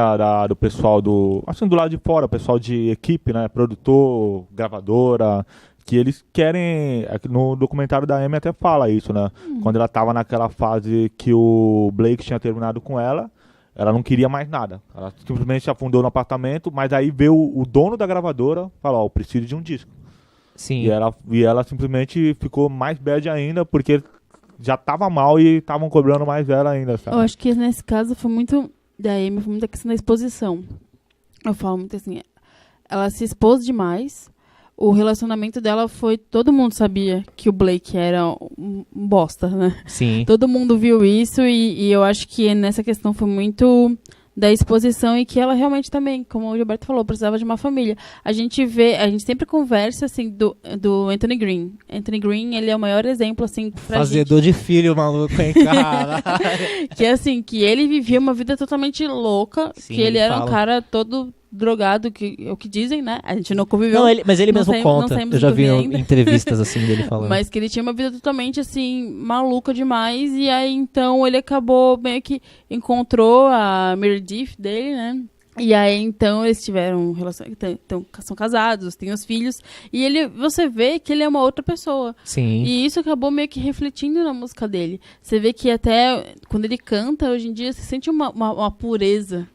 do pessoal assim, do lado de fora, pessoal de equipe, né, produtor, gravadora, que eles querem, no documentário da Amy até fala isso, né, quando ela tava naquela fase que o Blake tinha terminado com ela não queria mais nada, ela simplesmente se afundou no apartamento, mas aí veio o dono da gravadora, falou, eu preciso de um disco. Sim. E ela simplesmente ficou mais bad ainda, porque já tava mal e estavam cobrando mais dela ainda, sabe? Eu acho que nesse caso foi muito da Amy, foi muito a questão da exposição. Eu falo muito assim, ela se expôs demais, o relacionamento dela foi, todo mundo sabia que o Blake era um bosta, né? Sim. Todo mundo viu isso e eu acho que nessa questão foi muito da exposição e que ela realmente também, como o Gilberto falou, precisava de uma família. A gente sempre conversa, assim, do Anthony Green. Anthony Green, ele é o maior exemplo, assim, pra Fazedor de filho, maluco, hein, cara? Que, assim, que ele vivia uma vida totalmente louca, sim, que ele era um cara todo drogado, é o que dizem, né? A gente não conviveu. Não, mas ele mesmo conta. Eu já vi entrevistas assim dele falando. Mas que ele tinha uma vida totalmente assim, maluca demais. E aí então ele acabou meio que encontrou a Meredith dele, né? E aí então eles tiveram relação, são casados, têm os filhos. E você vê que ele é uma outra pessoa. Sim. E isso acabou meio que refletindo na música dele. Você vê que até quando ele canta, hoje em dia, você sente uma pureza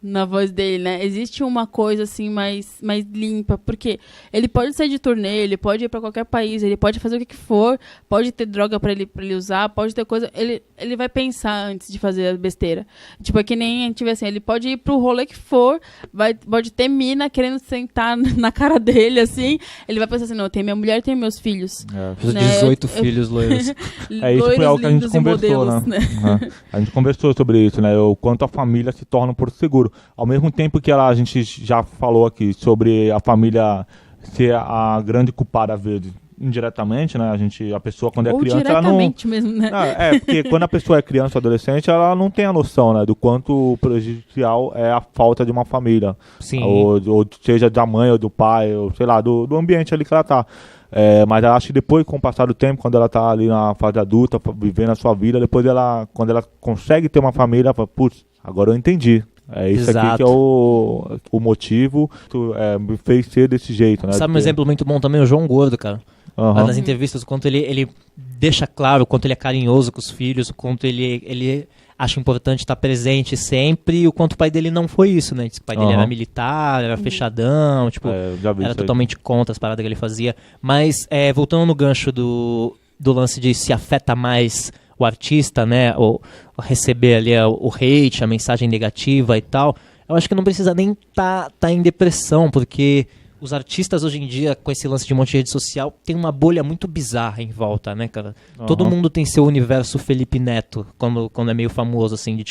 na voz dele, né? Existe uma coisa assim mais limpa, porque ele pode sair de turnê, ele pode ir pra qualquer país, ele pode fazer o que for, pode ter droga pra ele usar, pode ter coisa, ele vai pensar antes de fazer a besteira. Tipo, é que nem a gente vê assim, ele pode ir pro rolê que for, pode ter mina querendo sentar na cara dele, assim, ele vai pensar assim, não, tem minha mulher e tem meus filhos. Os 18 filhos loiros. Isso foi algo que a gente conversou, modelos, né? A gente conversou sobre isso, né? O quanto a família se torna um porto seguro. Ao mesmo tempo que a gente já falou aqui sobre a família ser a grande culpada, às vezes, indiretamente, né? A pessoa quando é criança, ela não... mesmo, né? Porque quando a pessoa é criança ou adolescente, ela não tem a noção, né? Do quanto prejudicial é a falta de uma família. Sim. Ou seja, da mãe ou do pai, ou sei lá, do ambiente ali que ela tá. Mas eu acho que depois, com o passar do tempo, quando ela tá ali na fase adulta, vivendo a sua vida, depois quando ela consegue ter uma família, ela fala, putz, agora eu entendi. É isso. Exato. Aqui que é o motivo me fez ser desse jeito, né? Sabe um exemplo muito bom também? O João Gordo, cara. Nas entrevistas, o quanto ele deixa claro o quanto ele é carinhoso com os filhos, o quanto ele acha importante estar presente sempre, e o quanto o pai dele não foi isso, né? O pai dele era militar, era fechadão, tipo, era totalmente contra as paradas que ele fazia. Mas, voltando no gancho do lance de se afeta mais o artista, né, ou receber ali o hate, a mensagem negativa e tal, eu acho que não precisa nem tá em depressão, porque os artistas hoje em dia, com esse lance de um monte de rede social, tem uma bolha muito bizarra em volta, né, cara? Todo mundo tem seu universo Felipe Neto, quando é meio famoso, assim, de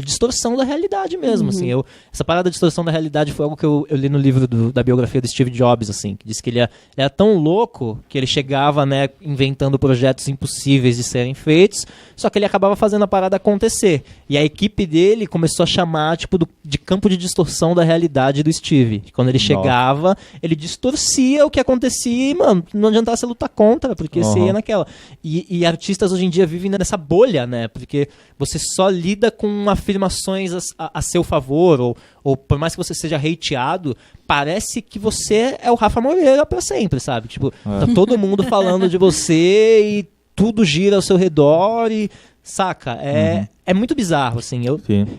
distorção da realidade mesmo, assim. Essa parada de distorção da realidade foi algo que eu li no livro da biografia do Steve Jobs, assim, que diz que ele era tão louco que ele chegava, né, inventando projetos impossíveis de serem feitos, só que ele acabava fazendo a parada acontecer. E a equipe dele começou a chamar, de campo de distorção da realidade do Steve. Quando ele chegava, ele distorcia o que acontecia e, mano, não adiantava você lutar contra, porque você ia naquela. E artistas hoje em dia vivem nessa bolha, né? Porque você só lida com afirmações a seu favor, ou por mais que você seja hateado, parece que você é o Rafa Moreira pra sempre, sabe? Tipo, tá todo mundo falando de você e tudo gira ao seu redor e... Saca? É muito bizarro, assim.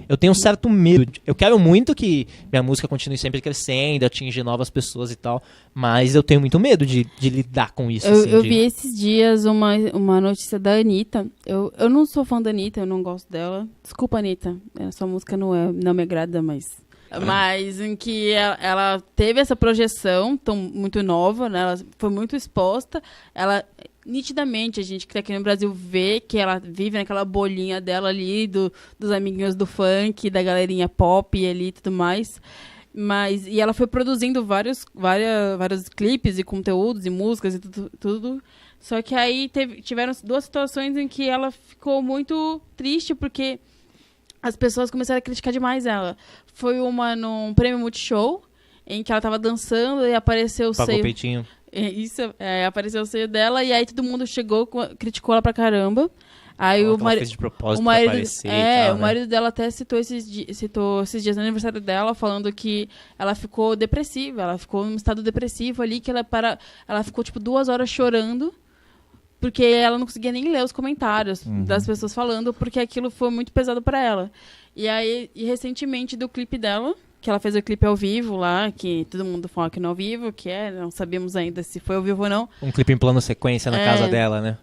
Eu tenho um certo medo. Eu quero muito que minha música continue sempre crescendo, atingir novas pessoas e tal, mas eu tenho muito medo de lidar com isso. Eu vi esses dias uma notícia da Anitta. Eu não sou fã da Anitta, eu não gosto dela. Desculpa, Anitta. A sua música não me agrada, mas em que ela teve essa projeção muito nova, né? Ela foi muito exposta. Nitidamente, a gente que tá aqui no Brasil vê que ela vive naquela bolinha dela ali, dos amiguinhos do funk, da galerinha pop ali e tudo mais. E ela foi produzindo vários clipes e conteúdos e músicas e tudo. Só que aí tiveram duas situações em que ela ficou muito triste, porque as pessoas começaram a criticar demais ela. Foi uma num prêmio Multishow, em que ela tava dançando e apareceu o seio. Pagou o peitinho. Isso, apareceu o seio dela, e aí todo mundo criticou ela pra caramba. Aí o marido de propósito pra aparecer e tal, o marido dela até citou esses dias no aniversário dela, falando que ela ficou depressiva, ela ficou num estado depressivo ali, que ela ficou tipo 2 horas chorando, porque ela não conseguia nem ler os comentários das pessoas falando, porque aquilo foi muito pesado pra ela. E aí, recentemente, do clipe dela, que ela fez o clipe ao vivo lá, que todo mundo fala que não é ao vivo, não sabíamos ainda se foi ao vivo ou não. Um clipe em plano sequência na casa dela, né?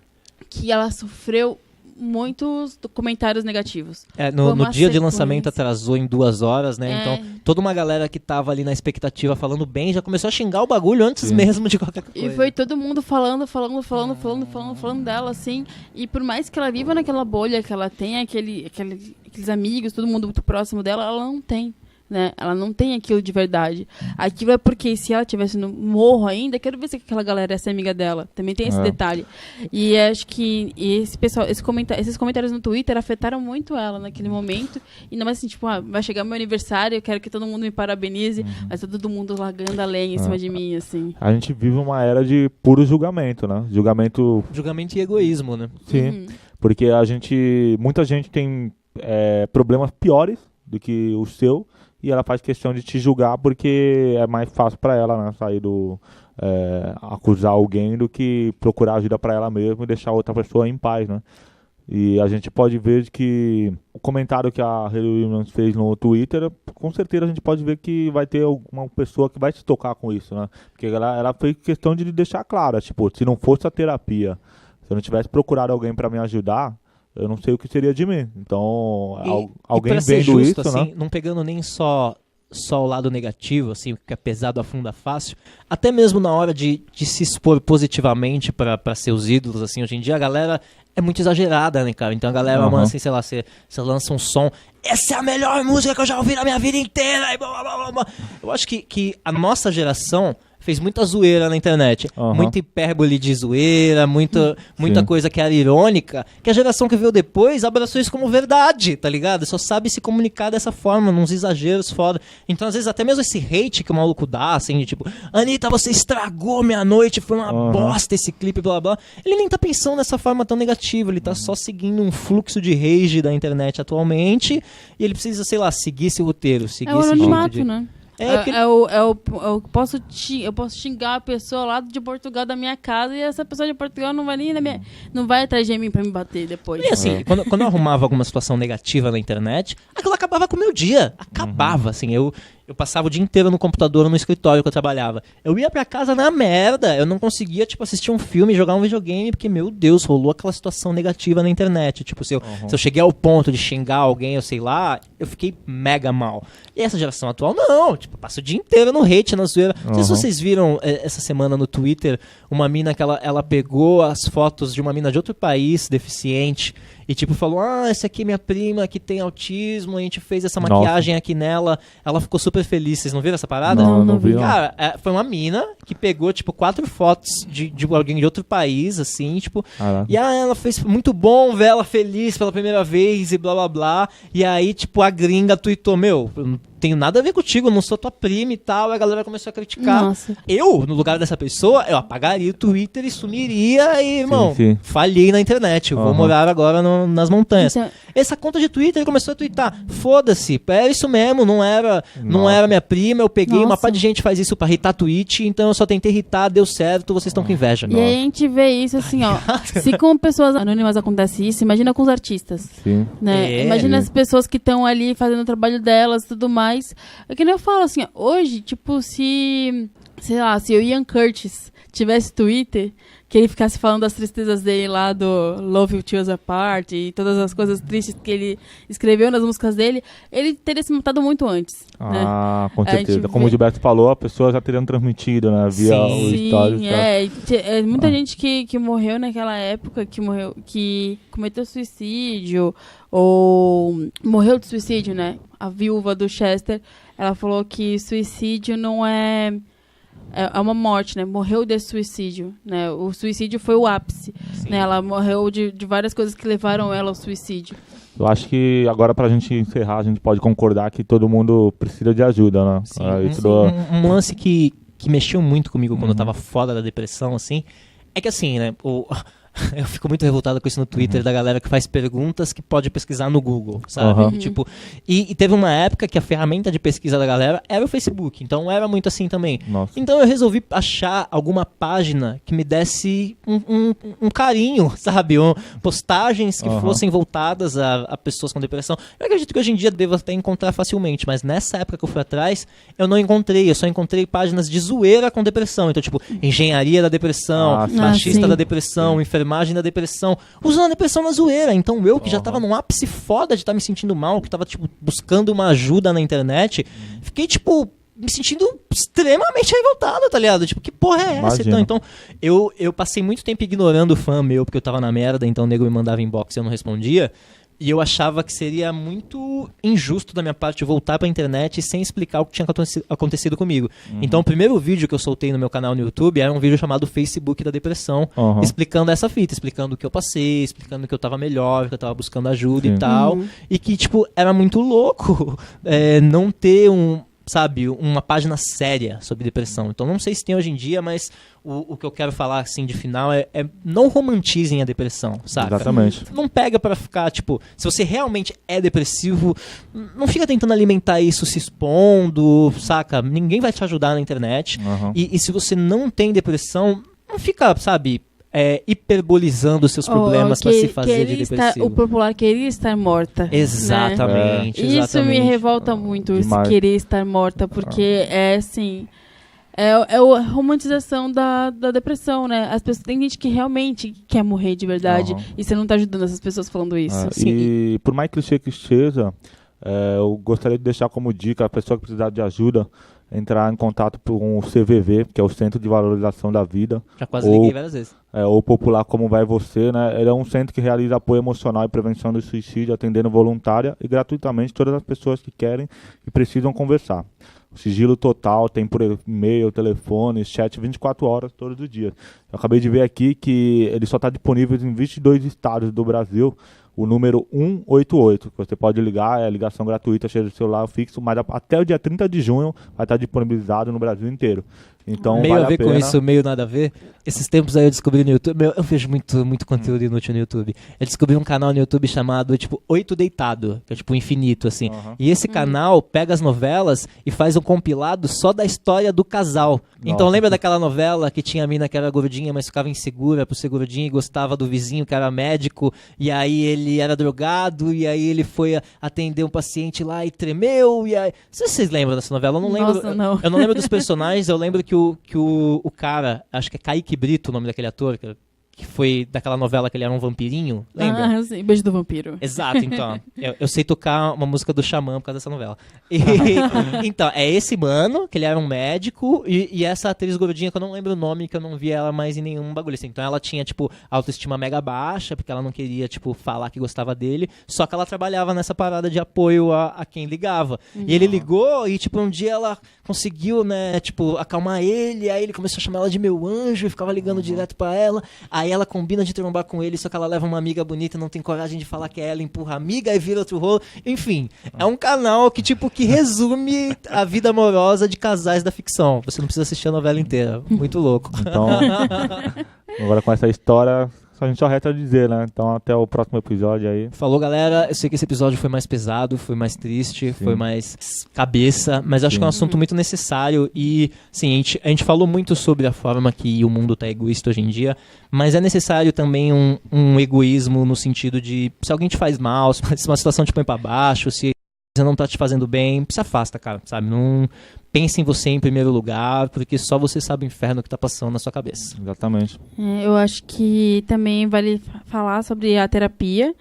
Que ela sofreu muitos comentários negativos. No dia de lançamento atrasou em 2 horas, né? Então, toda uma galera que tava ali na expectativa falando bem, já começou a xingar o bagulho antes mesmo de qualquer coisa. E foi todo mundo falando dela, assim. E por mais que ela viva naquela bolha, que ela tenha aqueles amigos, todo mundo muito próximo dela, ela não tem. Né? Ela não tem aquilo de verdade. Aquilo é porque se ela estivesse no morro ainda, quero ver se aquela galera ia ser amiga dela. Também tem esse detalhe. E acho que esses comentários no Twitter afetaram muito ela naquele momento. E não mais assim, tipo, vai chegar meu aniversário, eu quero que todo mundo me parabenize, mas tá todo mundo largando a lenha em cima de mim, assim. A gente vive uma era de puro julgamento, né? Julgamento e egoísmo, né? Sim, porque muita gente tem problemas piores do que o seu, e ela faz questão de te julgar porque é mais fácil para ela, né, sair acusar alguém do que procurar ajuda para ela mesma e deixar outra pessoa em paz, né? E a gente pode ver que o comentário que a Hayley Williams fez no Twitter, com certeza a gente pode ver que vai ter alguma pessoa que vai se tocar com isso, né? Porque ela fez questão de deixar claro, tipo, se não fosse a terapia, se eu não tivesse procurado alguém para me ajudar, eu não sei o que seria de mim. Então, alguém vendo isso, assim, né? Não pegando nem só o lado negativo, assim, que é pesado afunda fácil, até mesmo na hora de se expor positivamente para seus ídolos, assim, hoje em dia a galera é muito exagerada, né, cara? Então a galera, assim, sei lá, você lança um som, essa é a melhor música que eu já ouvi na minha vida inteira, e blá, blá, blá, blá. Eu acho que a nossa geração fez muita zoeira na internet. Muita hipérbole de zoeira, muita coisa que era irônica, que a geração que veio depois abraçou isso como verdade, tá ligado? Só sabe se comunicar dessa forma, nos exageros foda. Então, às vezes, até mesmo esse hate que o maluco dá, assim, de tipo, Anitta, você estragou minha noite, foi uma bosta esse clipe, blá, blá. Ele nem tá pensando dessa forma tão negativa, ele tá só seguindo um fluxo de rage da internet atualmente, e ele precisa, sei lá, seguir esse roteiro, seguir esse anonimato, jeito de... né? Eu posso xingar a pessoa lá de Portugal da minha casa, e essa pessoa de Portugal não vai nem não vai atrás de mim pra me bater depois. E assim, quando eu arrumava alguma situação negativa na internet, aquilo acabava com o meu dia. Acabava, assim, eu passava o dia inteiro no computador, no escritório que eu trabalhava. Eu ia pra casa na merda, eu não conseguia, tipo, assistir um filme, jogar um videogame, porque, meu Deus, rolou aquela situação negativa na internet. Tipo, se eu cheguei ao ponto de xingar alguém, eu sei lá, eu fiquei mega mal. E essa geração atual, não, tipo, passa o dia inteiro no hate, na zoeira. Não sei se vocês viram essa semana no Twitter, uma mina que ela pegou as fotos de uma mina de outro país, deficiente, e tipo, falou, essa aqui é minha prima que tem autismo, a gente fez essa maquiagem aqui nela, ela ficou super feliz. Vocês não viram essa parada? Não vi. Cara, foi uma mina que pegou, tipo, 4 fotos de alguém de outro país, assim, tipo, e ela fez muito bom ver ela feliz pela primeira vez e blá blá blá, e aí, tipo, a gringa tweetou, eu não tenho nada a ver contigo, eu não sou tua prima e tal, e a galera começou a criticar. Nossa. Eu, no lugar dessa pessoa, eu apagaria o Twitter e sumiria e, irmão, falhei na internet, eu vou morar agora nas montanhas. Então... Essa conta de Twitter, ele começou a twittar, foda-se, é isso mesmo, não era minha prima, eu peguei uma par de gente faz isso pra irritar tweet, então eu só tentei irritar, deu certo, vocês estão com inveja. E aí a gente vê isso assim, se com pessoas anônimas acontece isso, imagina com os artistas. Sim. Né? Imagina as pessoas que estão ali fazendo o trabalho delas e tudo mais. É que nem eu falo assim, hoje, tipo, se o Ian Curtis tivesse Twitter, que ele ficasse falando das tristezas dele lá do Love You Tear Us Apart e todas as coisas tristes que ele escreveu nas músicas dele, ele teria se matado muito antes. Ah, né? Com certeza. Como o Gilberto falou, a pessoa já teria transmitido, né? Via o stories. Sim, muita gente que morreu naquela época, que cometeu suicídio, ou morreu de suicídio, né? A viúva do Chester, ela falou que suicídio não é uma morte, né? Morreu de suicídio, né? O suicídio foi o ápice, né? Ela morreu de várias coisas que levaram ela ao suicídio. Eu acho que agora, pra gente encerrar, a gente pode concordar que todo mundo precisa de ajuda, né? Sim, um lance que mexeu muito comigo quando eu tava fora da depressão, assim, é que assim, né? Eu fico muito revoltado com isso no Twitter, da galera que faz perguntas que pode pesquisar no Google, sabe? Tipo, e teve uma época que a ferramenta de pesquisa da galera era o Facebook, então era muito assim também. Nossa. Então eu resolvi achar alguma página que me desse um carinho, sabe? Postagens que fossem voltadas a pessoas com depressão. Eu acredito que hoje em dia devo até encontrar facilmente, mas nessa época que eu fui atrás, eu não encontrei. Eu só encontrei páginas de zoeira com depressão. Então, tipo, engenharia da depressão, baixista da depressão, enfermagem da depressão, usando a depressão na zoeira. Então eu, que já tava num ápice foda de estar me sentindo mal, que tava, tipo, buscando uma ajuda na internet, fiquei, tipo, me sentindo extremamente revoltado, tá ligado? Tipo, que porra é essa? Então eu passei muito tempo ignorando o fã meu, porque eu tava na merda, então o nego me mandava inbox e eu não respondia. E eu achava que seria muito injusto da minha parte voltar pra internet sem explicar o que tinha acontecido comigo. Então o primeiro vídeo que eu soltei no meu canal no YouTube era um vídeo chamado Facebook da Depressão, explicando essa fita, explicando o que eu passei, explicando que eu tava melhor, que eu tava buscando ajuda e tal. E que, tipo, era muito louco não ter uma página séria sobre depressão. Então não sei se tem hoje em dia, mas o que eu quero falar assim de final é não romantizem a depressão, saca? Exatamente. Não pega pra ficar, tipo, se você realmente é depressivo, não fica tentando alimentar isso se expondo, saca? Ninguém vai te ajudar na internet. E se você não tem depressão, não fica, sabe, hiperbolizando os seus problemas para se fazer de depressivo. O popular querer estar morta. Exatamente. Né? Isso me revolta muito, esse querer estar morta, porque é assim... É a romantização da depressão, né? Tem gente que realmente quer morrer de verdade e você não tá ajudando essas pessoas falando isso. E por mais clichê que seja, eu gostaria de deixar como dica a pessoa que precisar de ajuda entrar em contato com o CVV, que é o Centro de Valorização da Vida. Já quase liguei várias vezes. Ou popular Como Vai Você, né? Ele é um centro que realiza apoio emocional e prevenção do suicídio, atendendo voluntária e gratuitamente todas as pessoas que querem e precisam conversar. O sigilo total, tem por e-mail, telefone, chat 24 horas todos os dias. Eu acabei de ver aqui que ele só está disponível em 22 estados do Brasil. O número 188, que você pode ligar, é ligação gratuita, cheia de celular fixo, mas até o dia 30 de junho vai estar disponibilizado no Brasil inteiro. Então, meio vale a ver com isso, meio nada a ver. Esses tempos aí eu descobri no YouTube, eu vejo muito conteúdo inútil no YouTube. Eu descobri um canal no YouTube chamado, tipo, 8 Deitado, que é tipo infinito, assim. E esse canal pega as novelas e faz um compilado só da história do casal. Então lembra daquela novela que tinha a mina que era gordinha, mas ficava insegura por ser gordinha e gostava do vizinho que era médico, e aí ele era drogado, e aí ele foi atender um paciente lá e tremeu, e aí... Não sei se vocês lembram dessa novela, eu não lembro. Nossa, não. Eu não lembro dos personagens, eu lembro que o cara, acho que é Kaique Brito o nome daquele ator, que foi daquela novela que ele era um vampirinho, lembra? Ah, sim, Beijo do Vampiro. Exato, então. Eu sei tocar uma música do Xamã por causa dessa novela. Então, é esse mano, que ele era um médico, e essa atriz gordinha, que eu não lembro o nome, que eu não vi ela mais em nenhum bagulho assim. Então ela tinha, tipo, autoestima mega baixa, porque ela não queria, tipo, falar que gostava dele, só que ela trabalhava nessa parada de apoio a quem ligava. E ele ligou, e, tipo, um dia ela conseguiu, né, tipo, acalmar ele, aí ele começou a chamar ela de meu anjo, e ficava ligando direto pra ela. Aí ela combina de trombar com ele, só que ela leva uma amiga bonita, não tem coragem de falar que é ela, empurra a amiga e vira outro rolo. Enfim, é um canal que, tipo, que resume a vida amorosa de casais da ficção. Você não precisa assistir a novela inteira. Muito louco. Então, agora com essa história, a gente só resta a dizer, né? Então até o próximo episódio aí. Falou, galera. Eu sei que esse episódio foi mais pesado, foi mais triste, foi mais cabeça, mas acho que é um assunto muito necessário e, sim, a gente falou muito sobre a forma que o mundo tá egoísta hoje em dia, mas é necessário também um egoísmo no sentido de, se alguém te faz mal, se uma situação te põe pra baixo, se você não tá te fazendo bem, se afasta, cara, sabe? Não pense em você em primeiro lugar, porque só você sabe o inferno que tá passando na sua cabeça. Exatamente. Eu acho que também vale falar sobre a terapia.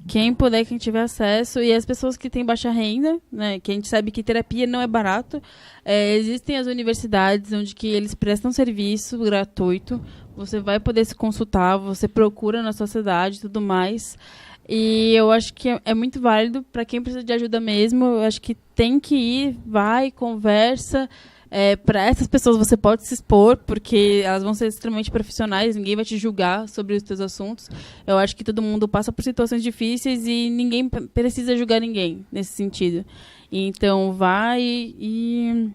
Quem puder, quem tiver acesso, e as pessoas que têm baixa renda, né? Que a gente sabe que terapia não é barato. Existem as universidades onde que eles prestam serviço gratuito. Você vai poder se consultar, você procura na sua cidade e tudo mais. E eu acho que é muito válido para quem precisa de ajuda mesmo. Eu acho que tem que ir, vai, conversa. Para essas pessoas você pode se expor, porque elas vão ser extremamente profissionais, ninguém vai te julgar sobre os teus assuntos. Eu acho que todo mundo passa por situações difíceis e ninguém precisa julgar ninguém nesse sentido. Então vai e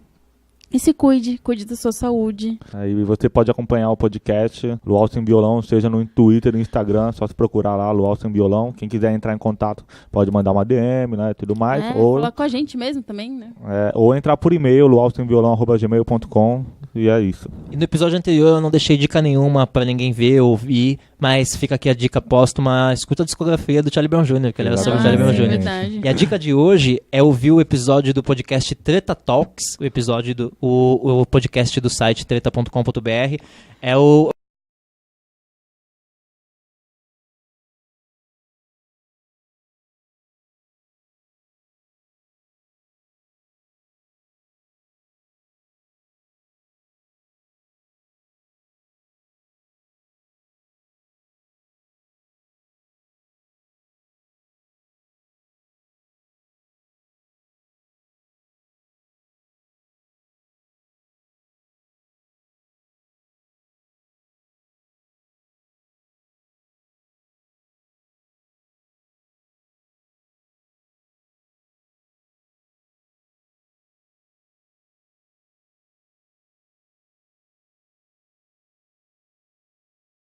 E se cuide da sua saúde. Aí você pode acompanhar o podcast Luau Sem Violão, seja no Twitter, no Instagram, só se procurar lá, Luau Sem Violão. Quem quiser entrar em contato pode mandar uma DM, né, tudo mais. Ou falar com a gente mesmo também, né? Ou entrar por e-mail, luausemviolão@gmail.com, e é isso. E no episódio anterior eu não deixei dica nenhuma pra ninguém ver, ouvir, mas fica aqui a dica póstuma, escuta a discografia do Charlie Brown Jr., que ele era sobre o Charlie Brown Jr. Verdade. E a dica de hoje é ouvir o episódio do podcast Treta Talks, o episódio o podcast do site treta.com.br. É o